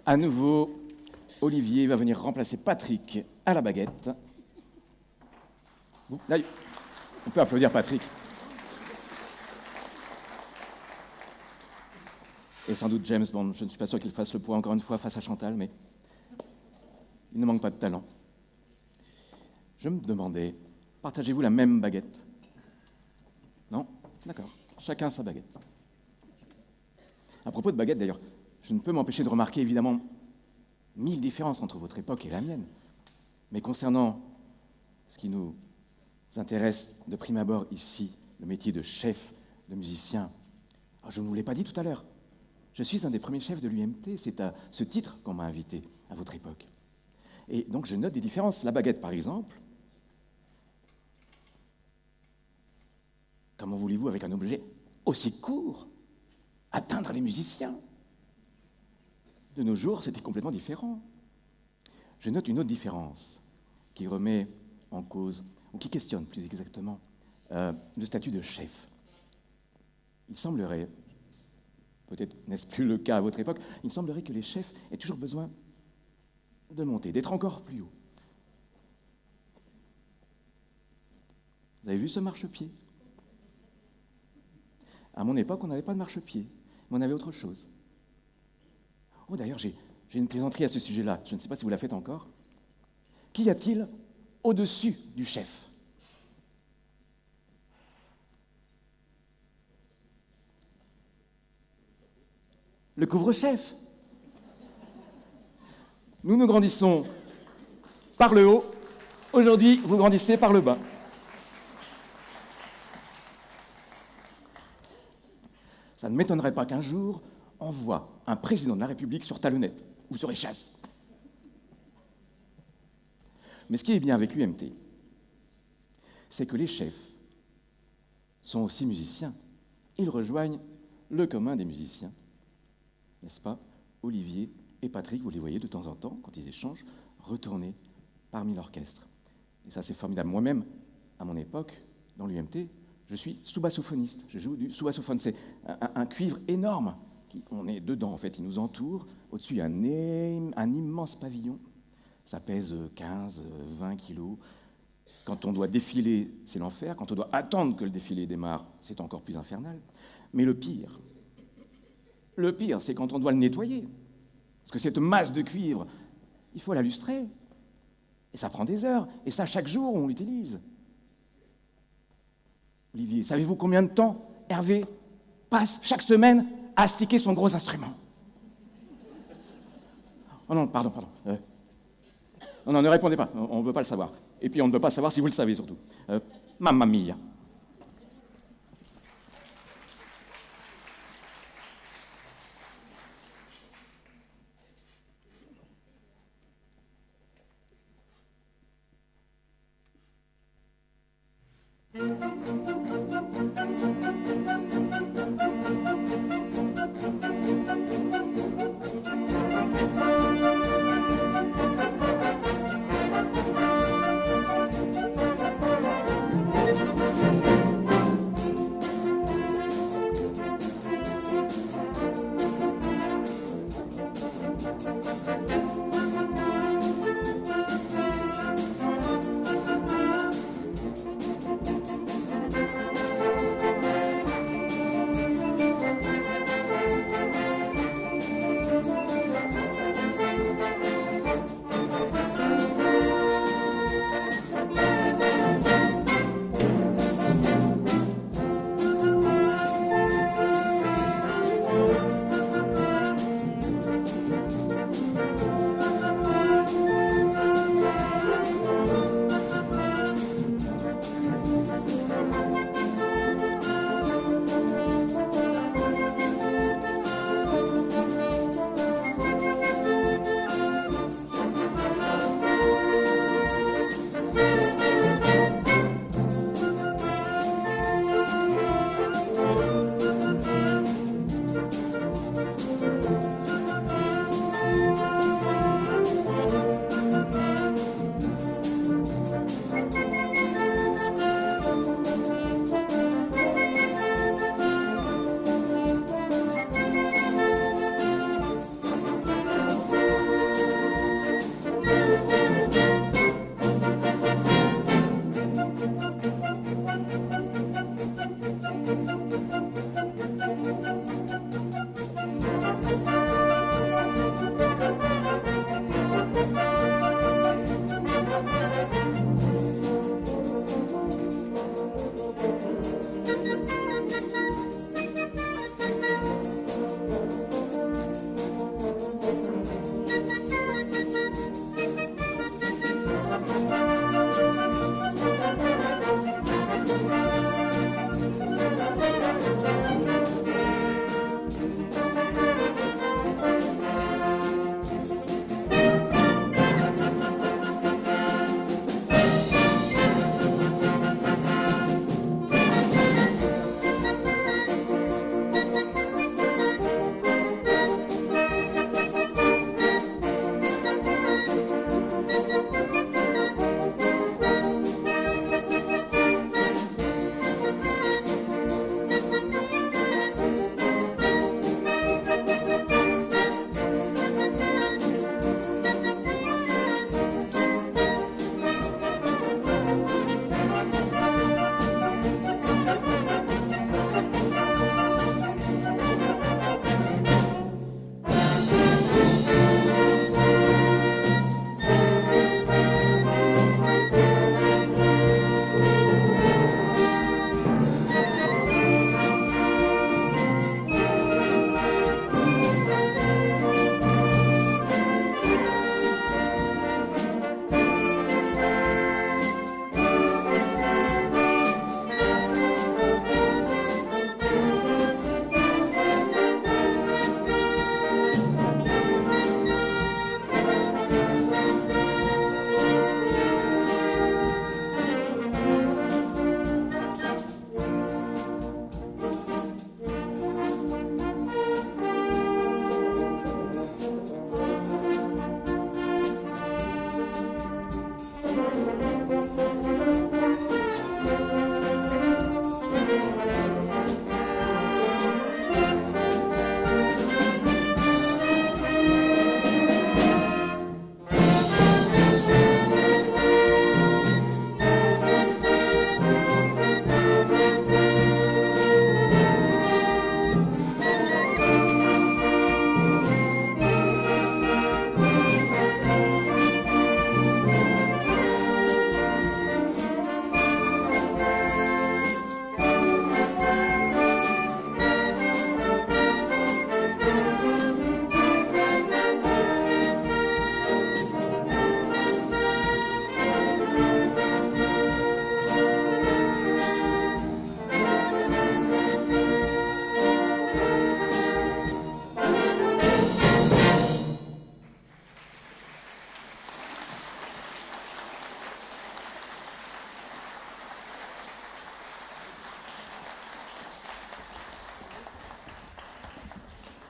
À nouveau, Olivier va venir remplacer Patrick à la baguette. Là, on peut applaudir Patrick. Et sans doute James Bond. Je ne suis pas sûr qu'il fasse le poids encore une fois face à Chantal, mais il ne manque pas de talent. Je me demandais, partagez-vous la même baguette? Non? D'accord. Chacun sa baguette. À propos de baguette, d'ailleurs, je ne peux m'empêcher de remarquer évidemment 1000 différences entre votre époque et la mienne. Mais concernant ce qui nous intéresse de prime abord ici, le métier de chef, de musicien, je ne vous l'ai pas dit tout à l'heure. Je suis un des premiers chefs de l'UMT, c'est à ce titre qu'on m'a invité à votre époque. Et donc je note des différences. La baguette, par exemple, comment voulez-vous, avec un objet aussi court, atteindre les musiciens? De nos jours, c'était complètement différent. Je note une autre différence qui remet en cause, ou qui questionne plus exactement, le statut de chef. Il semblerait, peut-être n'est-ce plus le cas à votre époque, il semblerait que les chefs aient toujours besoin de monter, d'être encore plus haut. Vous avez vu ce marchepied? À mon époque, on n'avait pas de marchepied, mais on avait autre chose. Oh, d'ailleurs, j'ai une plaisanterie à ce sujet-là. Je ne sais pas si vous la faites encore. Qu'y a-t-il au-dessus du chef? Le couvre-chef. Nous grandissons par le haut. Aujourd'hui, vous grandissez par le bas. Ça ne m'étonnerait pas qu'un jour, on voit un président de la République sur talonnette ou sur échasse. Mais ce qui est bien avec l'UMT, c'est que les chefs sont aussi musiciens. Ils rejoignent le commun des musiciens. N'est-ce pas? Olivier et Patrick, vous les voyez de temps en temps, quand ils échangent, retourner parmi l'orchestre. Et ça, c'est formidable. Moi-même, à mon époque, dans l'UMT, je suis sous-bassophoniste. Je joue du sous-bassophone. C'est un cuivre énorme. On est dedans, en fait. Il nous entoure. Au-dessus, il y a un immense pavillon. Ça pèse 15, 20 kilos. Quand on doit défiler, c'est l'enfer. Quand on doit attendre que le défilé démarre, c'est encore plus infernal. Mais le pire, c'est quand on doit le nettoyer. Parce que cette masse de cuivre, il faut la lustrer. Et ça prend des heures. Et ça, chaque jour, on l'utilise. Olivier, savez-vous combien de temps Hervé passe chaque semaine à astiquer son gros instrument? Oh non, pardon. Non, ne répondez pas, on ne veut pas le savoir. Et puis on ne veut pas savoir si vous le savez surtout. Mamma mia.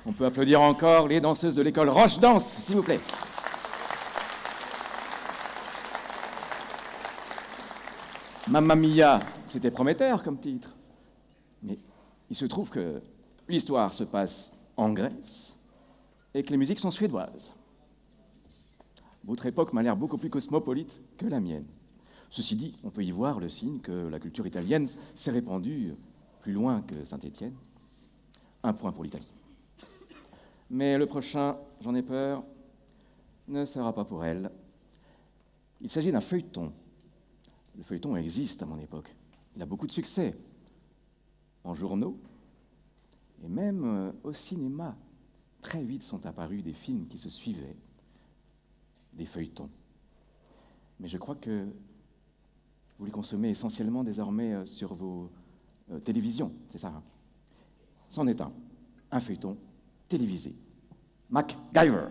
On peut applaudir encore les danseuses de l'école Roche Danse, s'il vous plaît. Mamma Mia, c'était prometteur comme titre. Mais il se trouve que l'histoire se passe en Grèce et que les musiques sont suédoises. Votre époque m'a l'air beaucoup plus cosmopolite que la mienne. Ceci dit, on peut y voir le signe que la culture italienne s'est répandue plus loin que Saint-Étienne. Un point pour l'Italie. Mais le prochain, j'en ai peur, ne sera pas pour elle. Il s'agit d'un feuilleton. Le feuilleton existe à mon époque. Il a beaucoup de succès. En journaux et même au cinéma. Très vite sont apparus des films qui se suivaient, des feuilletons. Mais je crois que vous les consommez essentiellement désormais sur vos télévisions, c'est ça, hein? C'en est un feuilleton télévisé. MacGyver.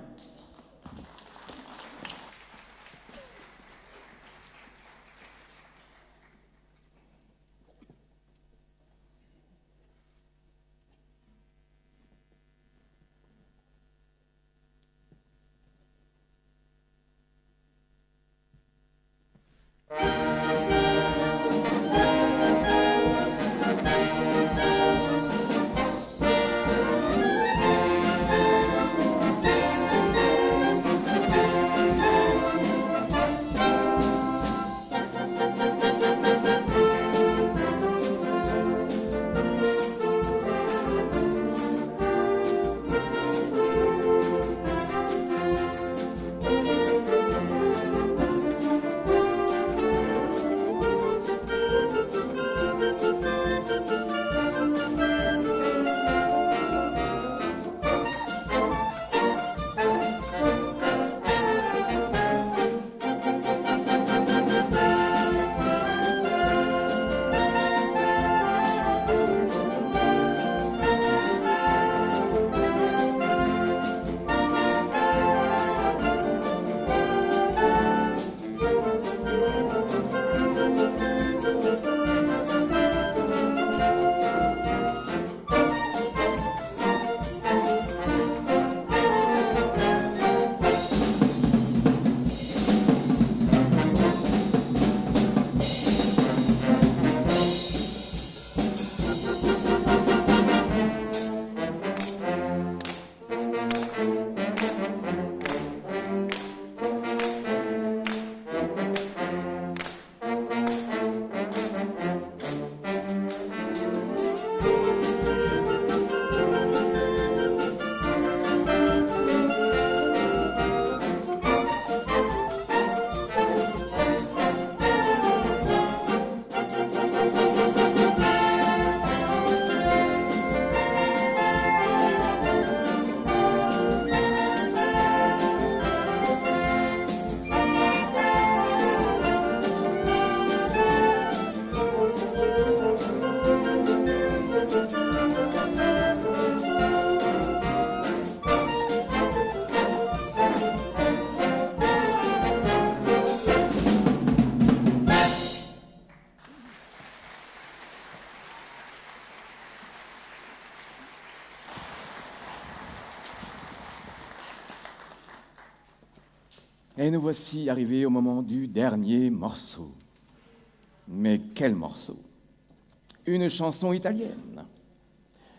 Et nous voici arrivés au moment du dernier morceau. Mais quel morceau! Une chanson italienne.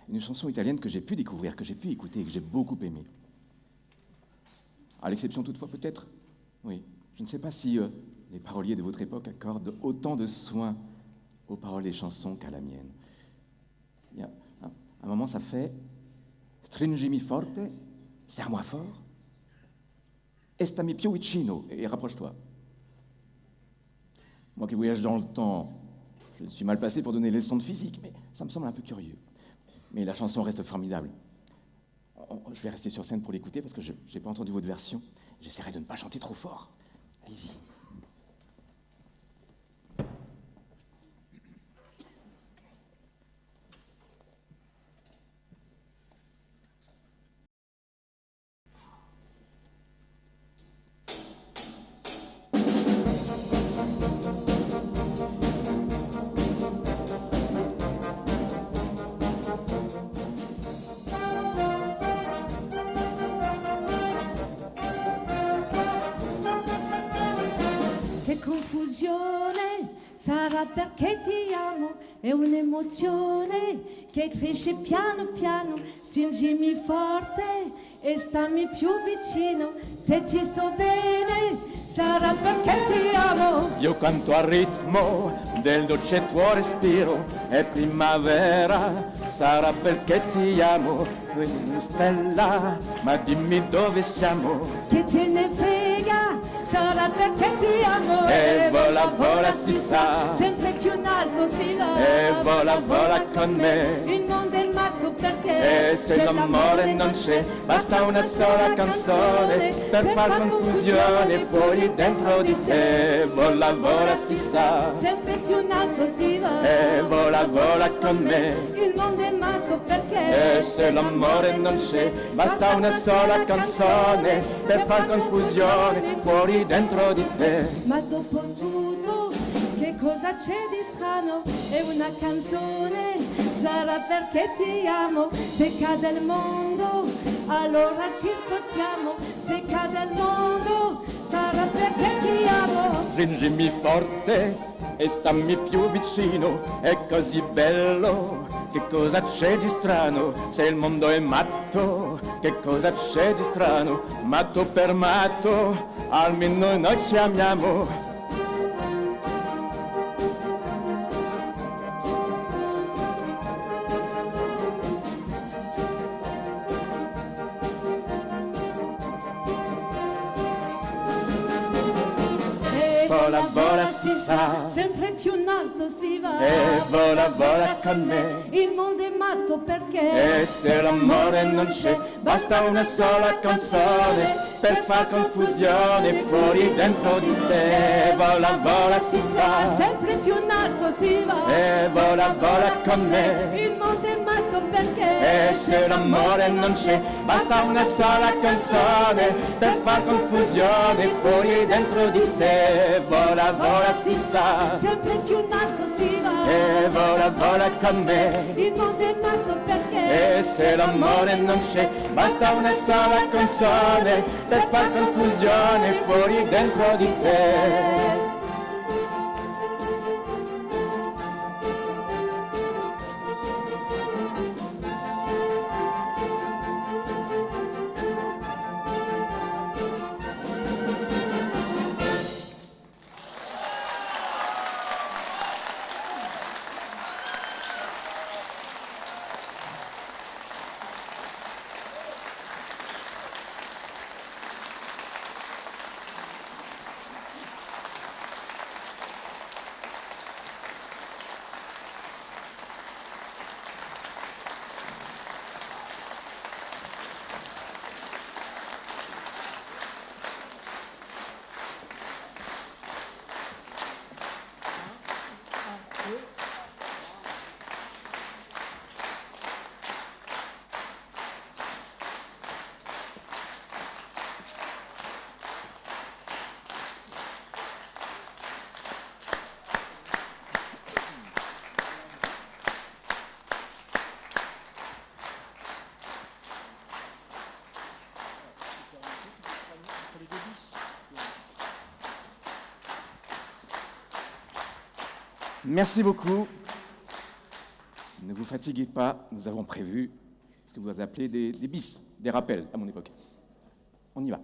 Une chanson italienne que j'ai pu découvrir, que j'ai pu écouter et que j'ai beaucoup aimée. À l'exception toutefois peut-être, oui, je ne sais pas si les paroliers de votre époque accordent autant de soin aux paroles des chansons qu'à la mienne. Il y a un moment, ça fait « Stringimi forte », « serre-moi fort », « Estami più vicino » et « rapproche-toi ». Moi qui voyage dans le temps, je suis mal placé pour donner les leçons de physique, mais ça me semble un peu curieux. Mais la chanson reste formidable. Je vais rester sur scène pour l'écouter parce que je n'ai pas entendu votre version. J'essaierai de ne pas chanter trop fort. Allez-y. confusione, sarà perché ti amo, è un'emozione che cresce piano piano, stringimi forte e stammi più vicino, se ci sto bene, sarà perché ti amo. Io canto al ritmo del dolce tuo respiro, è primavera, sarà perché ti amo, una stella, ma dimmi dove siamo. Che te ne frega, sarà perché ti amo. E vola, vola, si sa, sempre più in alto si va. E vola, vola con me. Il mondo è matto perché E se l'amore non c'è, basta una sola canzone per far confusione fuori dentro di te. Vola, vola, si sa, sempre più in alto si va. E vola, vola con me. Il mondo è matto perché E se l'amore non c'è, basta una sola canzone per far confusione fuori dentro di te. Ma dopo tutto, che cosa c'è di strano? È una canzone, sarà perché ti amo. Se cade il mondo, allora ci spostiamo. Se cade il mondo, sarà perché ti amo. Stringimi forte e stammi più vicino, è così bello. Che cosa c'è di strano se il mondo è matto? Che cosa c'è di strano? Matto per matto, almeno noi ci amiamo. Vola, vola, si sa, sempre più in alto si va. E vola, vola con me. Il mondo è matto perché E se l'amore non c'è, basta una sola canzone per far confusione fuori dentro di te. Vola, vola, si sa, sempre più in alto si va. E vola, vola con me. Il mondo è matto perché E se l'amore non c'è, basta una sola canzone per far confusione fuori dentro di te. Vola, vola, si sa, sempre più in alto si va. E vola, vola con me. Il mondo è matto perché E se l'amore non c'è, basta una sola canzone per far confusione fuori dentro di te. Merci beaucoup. Ne vous fatiguez pas, nous avons prévu ce que vous appelez des bis, des rappels à mon époque. On y va.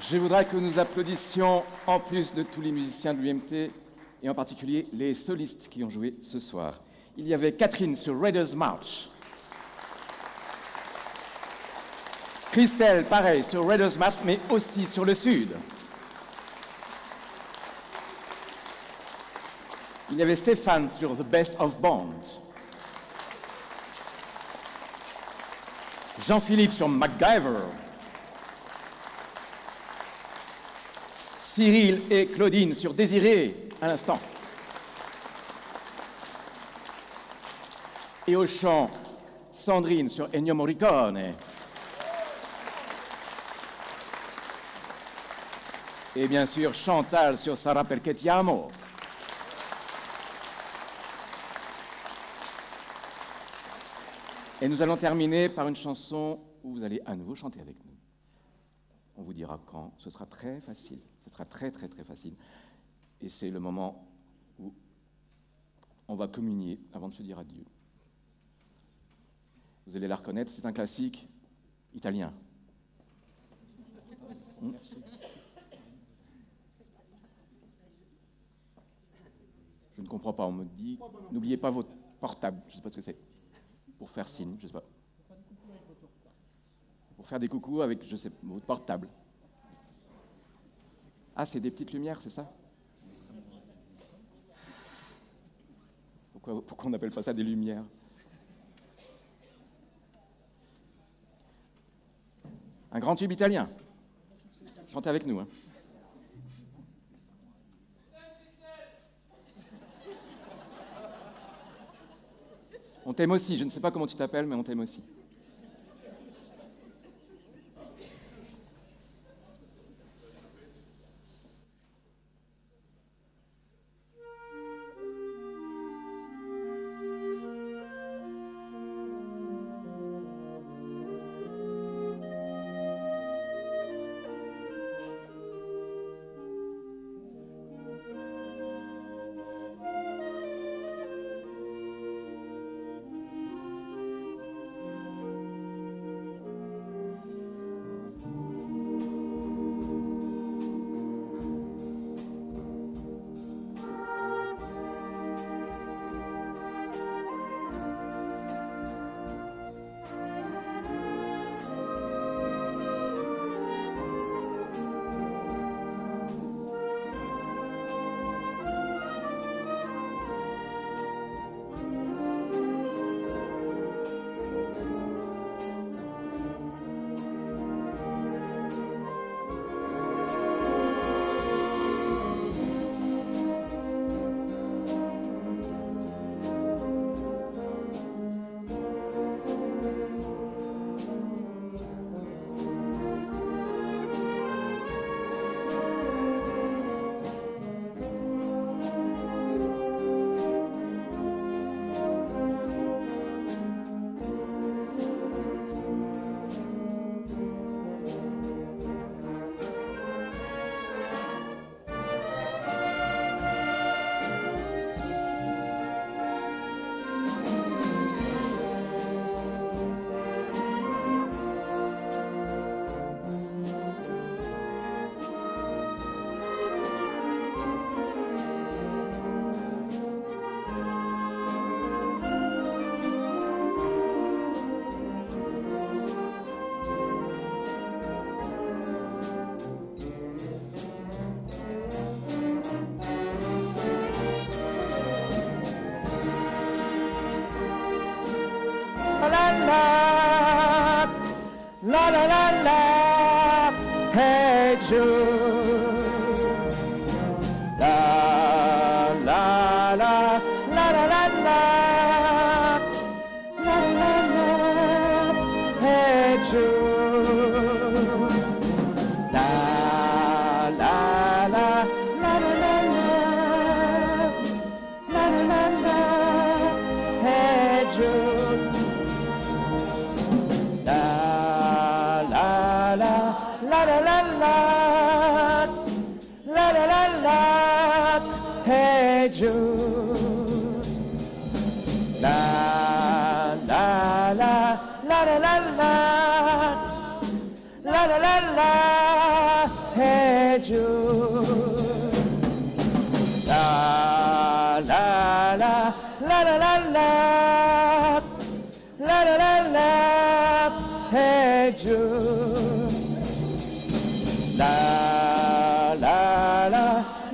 Je voudrais que nous applaudissions, en plus de tous les musiciens de l'UMT, et en particulier les solistes qui ont joué ce soir. Il y avait Catherine sur Raiders March. Christelle, pareil, sur Raiders March, mais aussi sur le Sud. Il y avait Stéphane sur The Best of Bond. Jean-Philippe sur MacGyver. Cyril et Claudine sur Désiré, à l'instant. Et au chant, Sandrine sur Ennio Morricone. Et bien sûr, Chantal sur Sarà perché ti amo. Et nous allons terminer par une chanson où vous allez à nouveau chanter avec nous. On vous dira quand, ce sera très facile, ce sera très facile. Et c'est le moment où on va communier avant de se dire adieu. Vous allez la reconnaître, c'est un classique italien. Merci. Je ne comprends pas, on me dit, n'oubliez pas votre portable, je ne sais pas ce que c'est. Pour faire signe, je ne sais pas. Pour faire des coucous avec, je sais, votre portable. Ah, c'est des petites lumières, c'est ça? Pourquoi on n'appelle pas ça des lumières? Un grand tube italien. Chantez avec nous. Hein. On t'aime aussi, je ne sais pas comment tu t'appelles, mais on t'aime aussi. La la la la, hey Jude. La la la, la la la la, la la la, hey Jude. La la la, la la la la, la la la, hey Jude. La la la la la, hey Jude. La la la la, Jude. La la la la la la la la la la la. Hey Jude. La la la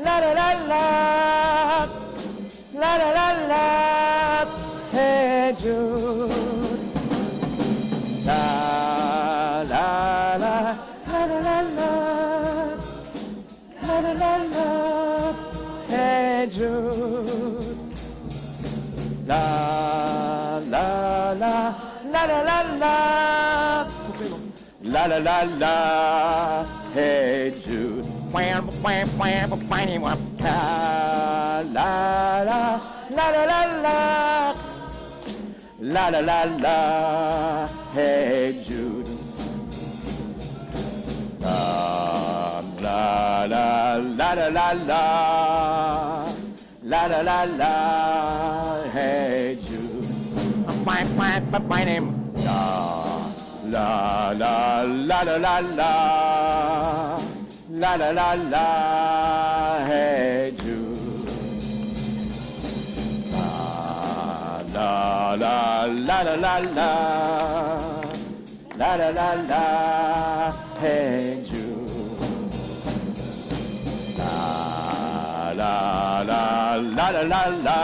la la la la la la la la. Hey Jude. La la la la la la la la la la. Hey Jude. La la la la la la la. La la la la. Hey Jude. La la la la la la la. La la la la. Hey Jude. La la la la la la la. La la la la. Hey Jude. My name. La la la la la la. La la la la. Hey Jude. La la la la la la. La la la la. Hey Jude. La la la la la la la.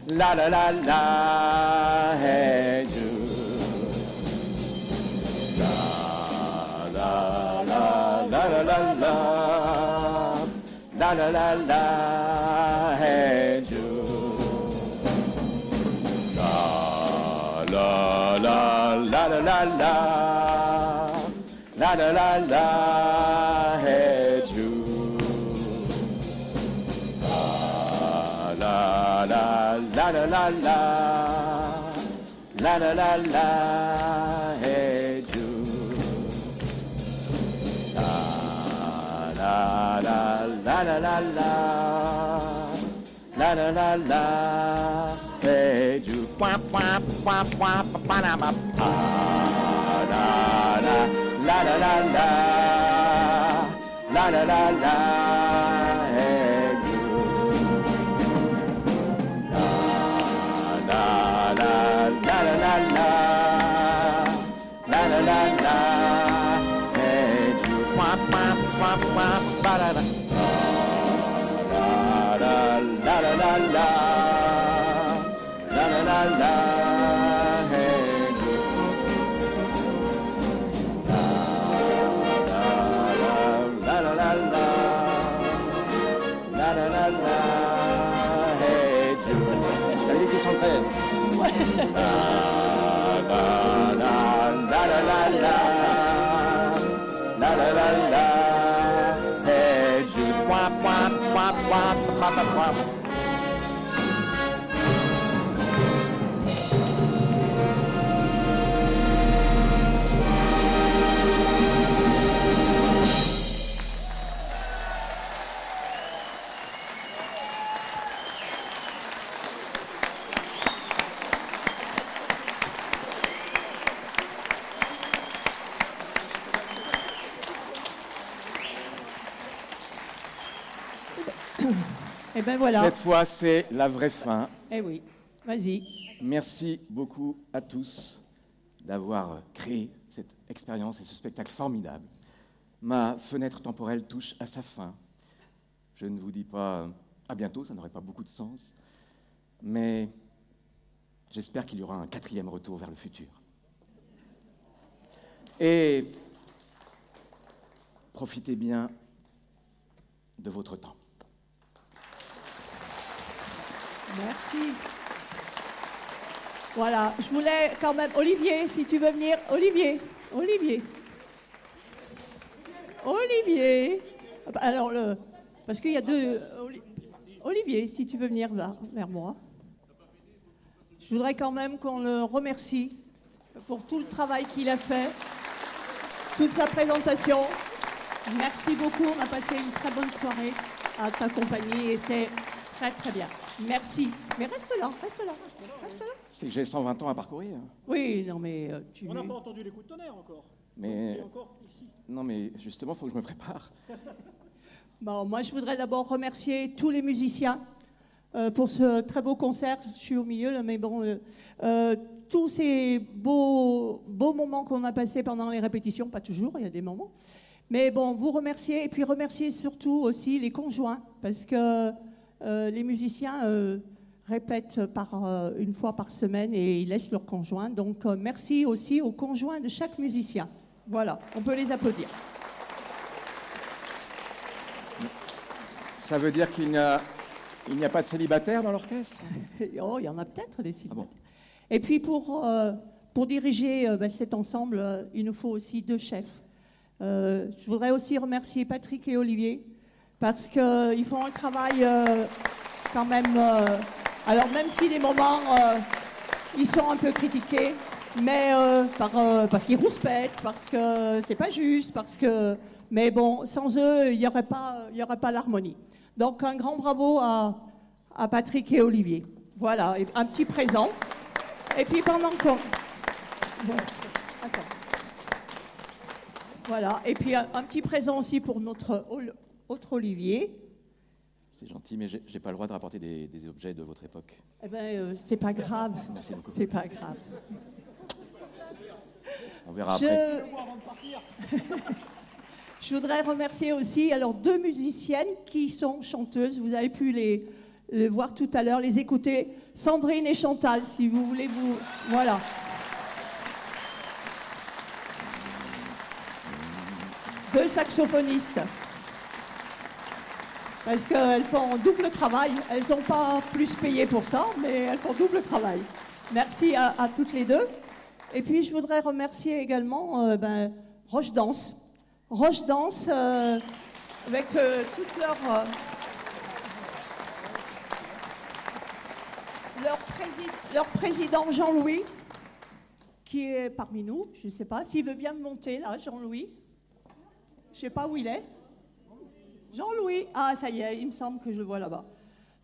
La la la la. Hey Jude. La la la la la. La la la la. Hey Jude. La la la la la la. La la la la. Hey Jude. La la la la la la. La la la la. Hey Jude. La la la la la la. La la la la. Hey Jude. La la la la. La la la la. Hey Jude. La la la la la la. La la la la. Hey Jude. La la la la la. La la la la. Hey Jude. La la la la. La la la la. Hey Jude. Allez, tous s'entraînent. La la la la la la. La la la la. Hey Jude. Wap wap wap wap wap wap. Et ben voilà. Cette fois, c'est la vraie fin. Eh oui, vas-y. Merci beaucoup à tous d'avoir créé cette expérience et ce spectacle formidable. Ma fenêtre temporelle touche à sa fin. Je ne vous dis pas à bientôt, ça n'aurait pas beaucoup de sens, mais j'espère qu'il y aura un 4e retour vers le futur. Et profitez bien de votre temps. Merci. Voilà, je voulais quand même... Olivier, si tu veux venir. Olivier. Alors, parce qu'il y a deux... Olivier, si tu veux venir là, vers moi. Je voudrais quand même qu'on le remercie pour tout le travail qu'il a fait, toute sa présentation. Merci beaucoup, on a passé une très bonne soirée à t'accompagner et c'est très très bien. Merci. Mais reste là. C'est que j'ai 120 ans à parcourir. Oui, non mais On n'a pas entendu les coups de tonnerre encore. Mais Et encore ici. non, mais justement, il faut que je me prépare. Bon, moi, je voudrais d'abord remercier tous les musiciens pour ce très beau concert. Je suis au milieu, là, mais bon, tous ces beaux moments qu'on a passés pendant les répétitions, pas toujours, il y a des moments. Mais bon, vous remercier, et puis remercier surtout aussi les conjoints, parce que les musiciens répètent une fois par semaine et ils laissent leurs conjoints. Donc, merci aussi aux conjoints de chaque musicien. Voilà, on peut les applaudir. Ça veut dire qu'il n'y a pas de célibataire dans l'orchestre? Oh, il y en a peut-être des célibataires. Ah bon. Et puis pour diriger cet ensemble, il nous faut aussi 2 chefs. Je voudrais aussi remercier Patrick et Olivier parce qu'ils font un travail quand même. Alors même si les moments ils sont un peu critiqués, mais parce qu'ils rouspètent, parce que c'est pas juste, mais bon, sans eux il y aurait pas l'harmonie. Donc un grand bravo à Patrick et Olivier. Voilà, et un petit présent. Et puis pendant qu'on... Bon, attends. Voilà, et puis un petit présent aussi pour notre autre Olivier. C'est gentil, mais j'ai pas le droit de rapporter des objets de votre époque. Eh bien, c'est pas grave. Merci beaucoup. C'est pas grave. On verra après. Je voudrais remercier aussi 2 musiciennes qui sont chanteuses. Vous avez pu les voir tout à l'heure, les écouter. Sandrine et Chantal, si vous voulez vous... Voilà. Deux saxophonistes. Parce qu'elles font double travail. Elles ne sont pas plus payées pour ça, mais elles font double travail. Merci à toutes les deux. Et puis, je voudrais remercier également Roche Danse. Roche Danse, avec toute leur président Jean-Louis, qui est parmi nous. Je ne sais pas s'il veut bien monter là, Jean-Louis. Je ne sais pas où il est. Jean-Louis, ah ça y est, il me semble que je le vois là-bas.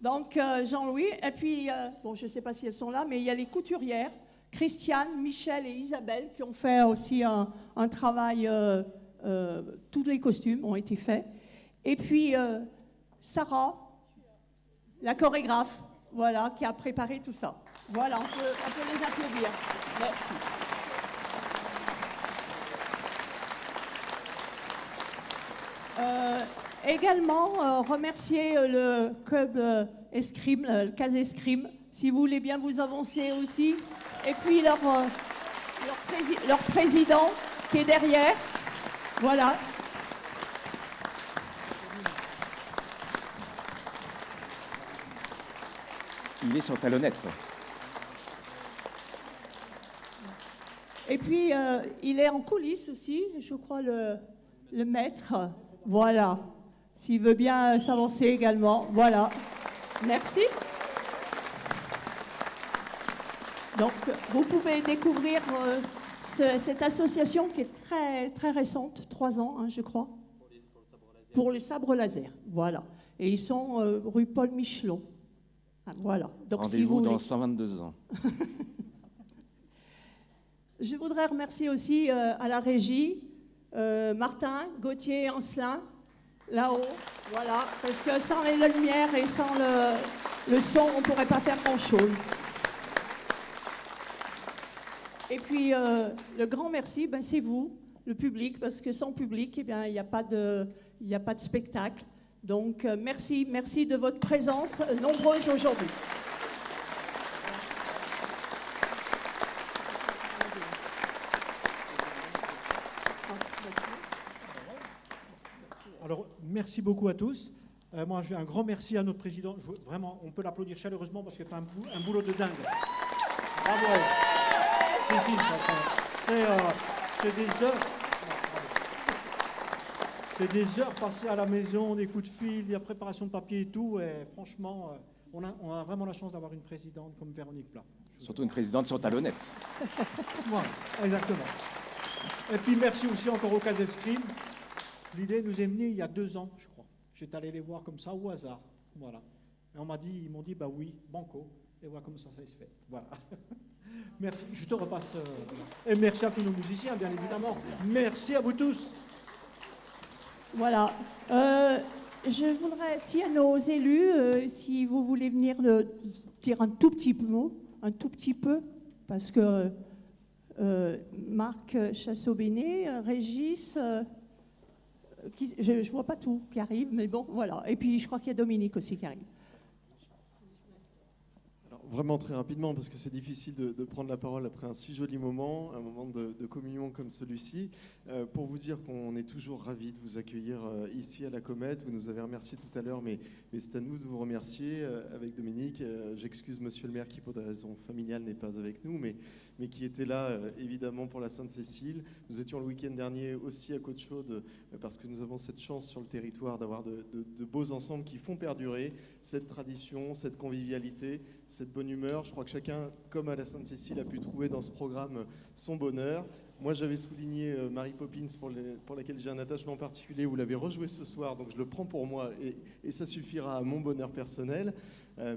Donc Jean-Louis, et puis, bon je ne sais pas si elles sont là, mais il y a les couturières, Christiane, Michel et Isabelle, qui ont fait aussi un travail, tous les costumes ont été faits. Et puis Sarah, la chorégraphe, voilà, qui a préparé tout ça. Voilà, on peut les applaudir. Merci. Également, remercier le club escrime, le CAS Escrime, si vous voulez bien vous avancer aussi. Et puis leur président qui est derrière. Voilà. Il est sur talonnette. Et puis, il est en coulisses aussi, je crois, le maître. Voilà. S'il veut bien s'avancer également. Voilà. Merci. Donc, vous pouvez découvrir cette association qui est très, très récente, 3 ans, hein, je crois. Pour les sabres laser. Voilà. Et ils sont rue Paul Michelot. Ah, voilà. Donc, Rendez-vous si vous dans voulez... 122 ans. Je voudrais remercier aussi à la régie Martin, Gauthier, Ancelin, là-haut, voilà, parce que sans les lumières et sans le son, on ne pourrait pas faire grand-chose. Et puis, le grand merci, c'est vous, le public, parce que sans public, il n'y a pas de spectacle. Donc, merci de votre présence nombreuse aujourd'hui. Alors, merci beaucoup à tous. Moi, je veux un grand merci à notre président. Vraiment, on peut l'applaudir chaleureusement parce qu'il fait un boulot de dingue. Bravo. C'est des heures. C'est des heures passées à la maison, des coups de fil, de la préparation de papier et tout. Et franchement, on a vraiment la chance d'avoir une présidente comme Véronique Plat. Surtout une présidente sur talonnette. Voilà, exactement. Et puis merci aussi encore au CAS Escrime. L'idée nous est venue il y a 2 ans, je crois. J'étais allé les voir comme ça au hasard. Voilà. Et ils m'ont dit, bah oui, banco. et voilà comment ça se fait. Voilà. Merci, je te repasse. Et merci à tous nos musiciens, bien évidemment. Merci à vous tous. Voilà. Je voudrais, si à nos élus, si vous voulez venir dire un tout petit mot, un tout petit peu, parce que Marc Chassot-Bénet, Régis, je ne vois pas tout qui arrive, mais bon, voilà. Et puis, je crois qu'il y a Dominique aussi qui arrive. Vraiment très rapidement, parce que c'est difficile de prendre la parole après un si joli moment, un moment de communion comme celui-ci, pour vous dire qu'on est toujours ravis de vous accueillir ici à la Comète. Vous nous avez remercié tout à l'heure, mais c'est à nous de vous remercier avec Dominique. J'excuse monsieur le maire qui, pour des raisons familiales, n'est pas avec nous, mais qui était là, évidemment, pour la Sainte-Cécile. Nous étions le week-end dernier aussi à Côte-Chaude, parce que nous avons cette chance sur le territoire d'avoir de beaux ensembles qui font perdurer cette tradition, cette convivialité, cette bonne humeur. Je crois que chacun, comme à la Sainte-Cécile, a pu trouver dans ce programme son bonheur. Moi, j'avais souligné Mary Poppins, pour laquelle j'ai un attachement particulier. Vous l'avez rejoué ce soir, donc je le prends pour moi et ça suffira à mon bonheur personnel.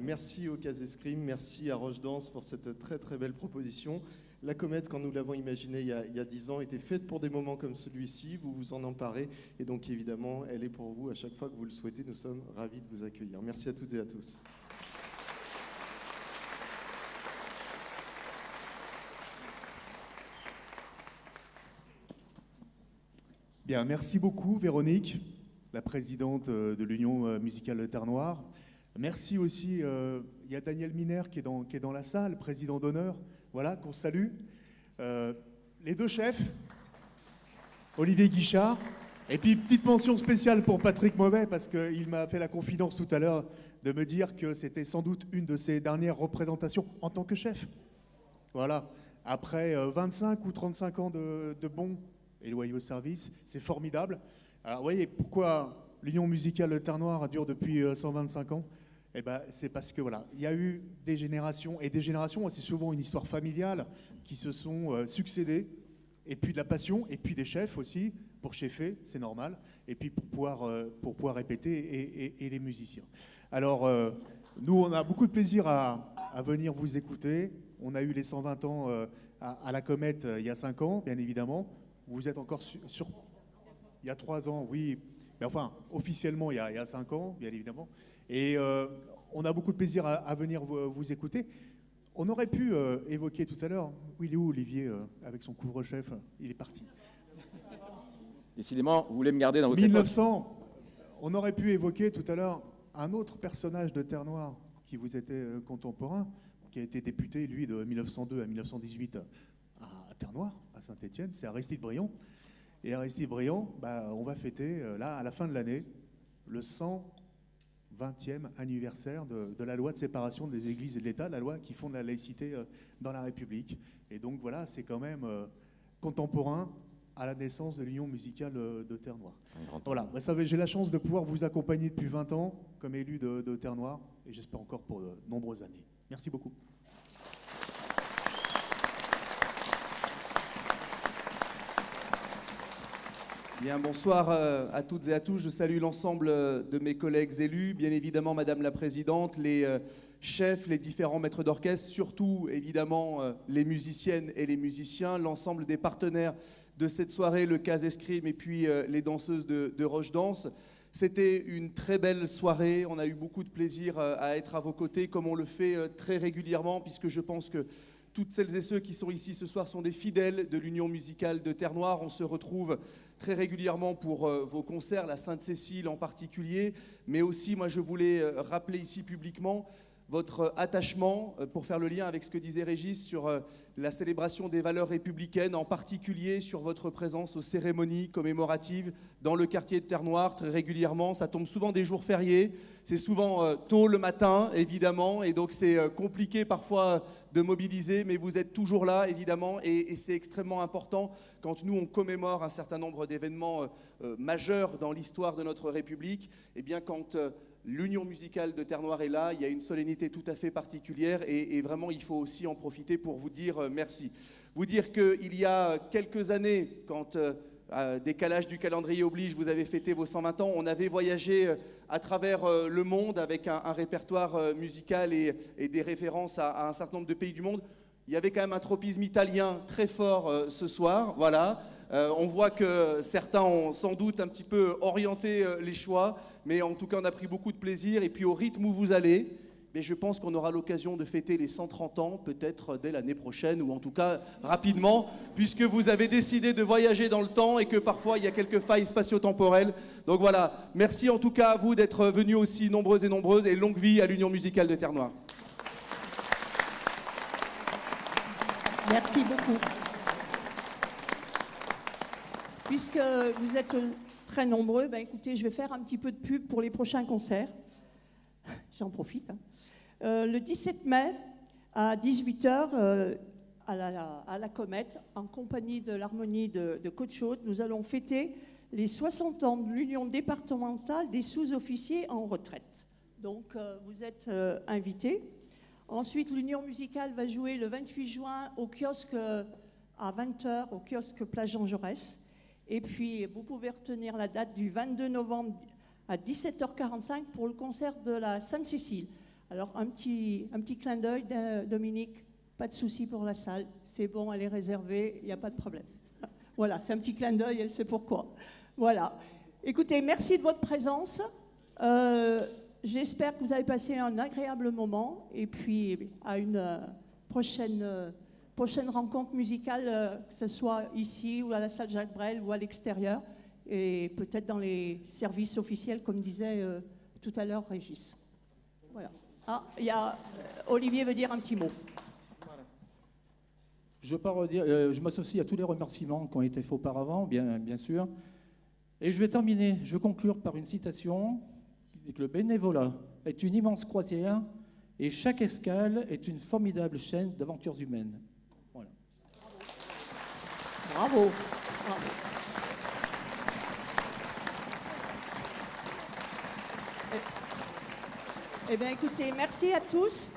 Merci au Cas Escrime, merci à Roche Danse pour cette très très belle proposition. La Comète, quand nous l'avons imaginée il y a 10 ans, était faite pour des moments comme celui-ci. Vous vous en emparez et donc évidemment, elle est pour vous à chaque fois que vous le souhaitez. Nous sommes ravis de vous accueillir. Merci à toutes et à tous. Bien, merci beaucoup Véronique, la présidente de l'Union musicale Terre Noire. Merci aussi, il y a Daniel Miner qui est dans la salle, président d'honneur, voilà, qu'on salue. Les deux chefs, Olivier Guichard, et puis petite mention spéciale pour Patrick Mauvais, parce qu'il m'a fait la confidence tout à l'heure de me dire que c'était sans doute une de ses dernières représentations en tant que chef. Voilà, après 25 ou 35 ans de bons et loyaux services, c'est formidable. Alors vous voyez pourquoi l'Union musicale Terre Noire dure depuis 125 ans. Eh ben, c'est parce que voilà, il y a eu des générations, et des générations, c'est souvent une histoire familiale, qui se sont succédées, et puis de la passion, et puis des chefs aussi, pour cheffer, c'est normal, et puis pour pouvoir répéter, et les musiciens. Alors, nous, on a beaucoup de plaisir à venir vous écouter. On a eu les 120 ans à la Comète il y a 5 ans, bien évidemment. Vous êtes encore sur... Il y a 3 ans, oui. Mais enfin, officiellement, il y a 5 ans, bien évidemment. Et on a beaucoup de plaisir à venir vous écouter. On aurait pu évoquer tout à l'heure... Il est où, Olivier, avec son couvre-chef? Il est parti. Décidément, vous voulez me garder dans votre 1900, époque. on aurait pu évoquer tout à l'heure un autre personnage de Terre Noire qui vous était contemporain, qui a été député, lui, de 1902 à 1918 à Terre Noire, à Saint-Étienne, c'est Aristide Briand. Et Aristide Briand, on va fêter, là, à la fin de l'année, le 120e anniversaire de la loi de séparation des églises et de l'État, la loi qui fonde la laïcité dans la République. Et donc voilà, c'est quand même contemporain à la naissance de l'Union musicale de Terre Noire. Voilà, j'ai la chance de pouvoir vous accompagner depuis 20 ans comme élu de Terre Noire, et j'espère encore pour de nombreuses années. Merci beaucoup. Bien, bonsoir à toutes et à tous. Je salue l'ensemble de mes collègues élus, bien évidemment Madame la Présidente, les chefs, les différents maîtres d'orchestre, surtout évidemment les musiciennes et les musiciens, l'ensemble des partenaires de cette soirée, le Cas Escrime et puis les danseuses de Roche Danse. C'était une très belle soirée, on a eu beaucoup de plaisir à être à vos côtés comme on le fait très régulièrement, puisque je pense que toutes celles et ceux qui sont ici ce soir sont des fidèles de l'Union musicale de Terre Noire. On se retrouve très régulièrement pour vos concerts, la Sainte-Cécile en particulier, mais aussi, moi, je voulais rappeler ici publiquement votre attachement, pour faire le lien avec ce que disait Régis, sur la célébration des valeurs républicaines, en particulier sur votre présence aux cérémonies commémoratives dans le quartier de Terre Noire, très régulièrement. Ça tombe souvent des jours fériés, c'est souvent tôt le matin, évidemment, et donc c'est compliqué parfois de mobiliser, mais vous êtes toujours là, évidemment, et c'est extrêmement important quand nous, on commémore un certain nombre d'événements majeurs dans l'histoire de notre République, et bien quand... l'Union musicale de Terre Noire est là, il y a une solennité tout à fait particulière et vraiment il faut aussi en profiter pour vous dire merci. Vous dire qu'il y a quelques années, quand décalage du calendrier oblige, vous avez fêté vos 120 ans. On avait voyagé à travers le monde avec un répertoire musical et des références à un certain nombre de pays du monde. Il y avait quand même un tropisme italien très fort ce soir, voilà. On voit que certains ont sans doute un petit peu orienté les choix, mais en tout cas on a pris beaucoup de plaisir. Et puis au rythme où vous allez, mais je pense qu'on aura l'occasion de fêter les 130 ans, peut-être dès l'année prochaine, ou en tout cas rapidement, puisque vous avez décidé de voyager dans le temps et que parfois il y a quelques failles spatio-temporelles. Donc voilà, merci en tout cas à vous d'être venus aussi nombreuses et longue vie à l'Union musicale de Terre-Noire. Merci beaucoup. Puisque vous êtes très nombreux, ben écoutez, je vais faire un petit peu de pub pour les prochains concerts. J'en profite. Le 17 mai, à 18h, à la Comète, en compagnie de l'Harmonie de Côte-Chaude, nous allons fêter les 60 ans de l'Union départementale des sous-officiers en retraite. Donc, vous êtes invités. Ensuite, l'Union musicale va jouer le 28 juin au kiosque à 20h, au kiosque Place Jean Jaurès. Et puis, vous pouvez retenir la date du 22 novembre à 17h45 pour le concert de la Sainte-Cécile. Alors, un petit clin d'œil, Dominique, pas de souci pour la salle, c'est bon, elle est réservée, il n'y a pas de problème. Voilà, c'est un petit clin d'œil, elle sait pourquoi. Voilà. Écoutez, merci de votre présence. J'espère que vous avez passé un agréable moment et puis à une prochaine rencontre musicale, que ce soit ici ou à la salle Jacques Brel ou à l'extérieur, et peut-être dans les services officiels, comme disait tout à l'heure Régis. Voilà. Ah, Olivier veut dire un petit mot. Je m'associe à tous les remerciements qui ont été faits auparavant, bien sûr. Et je vais conclure par une citation. Le bénévolat est une immense croisière et chaque escale est une formidable chaîne d'aventures humaines. Voilà. Bravo. Bravo. Eh bien, écoutez, merci à tous.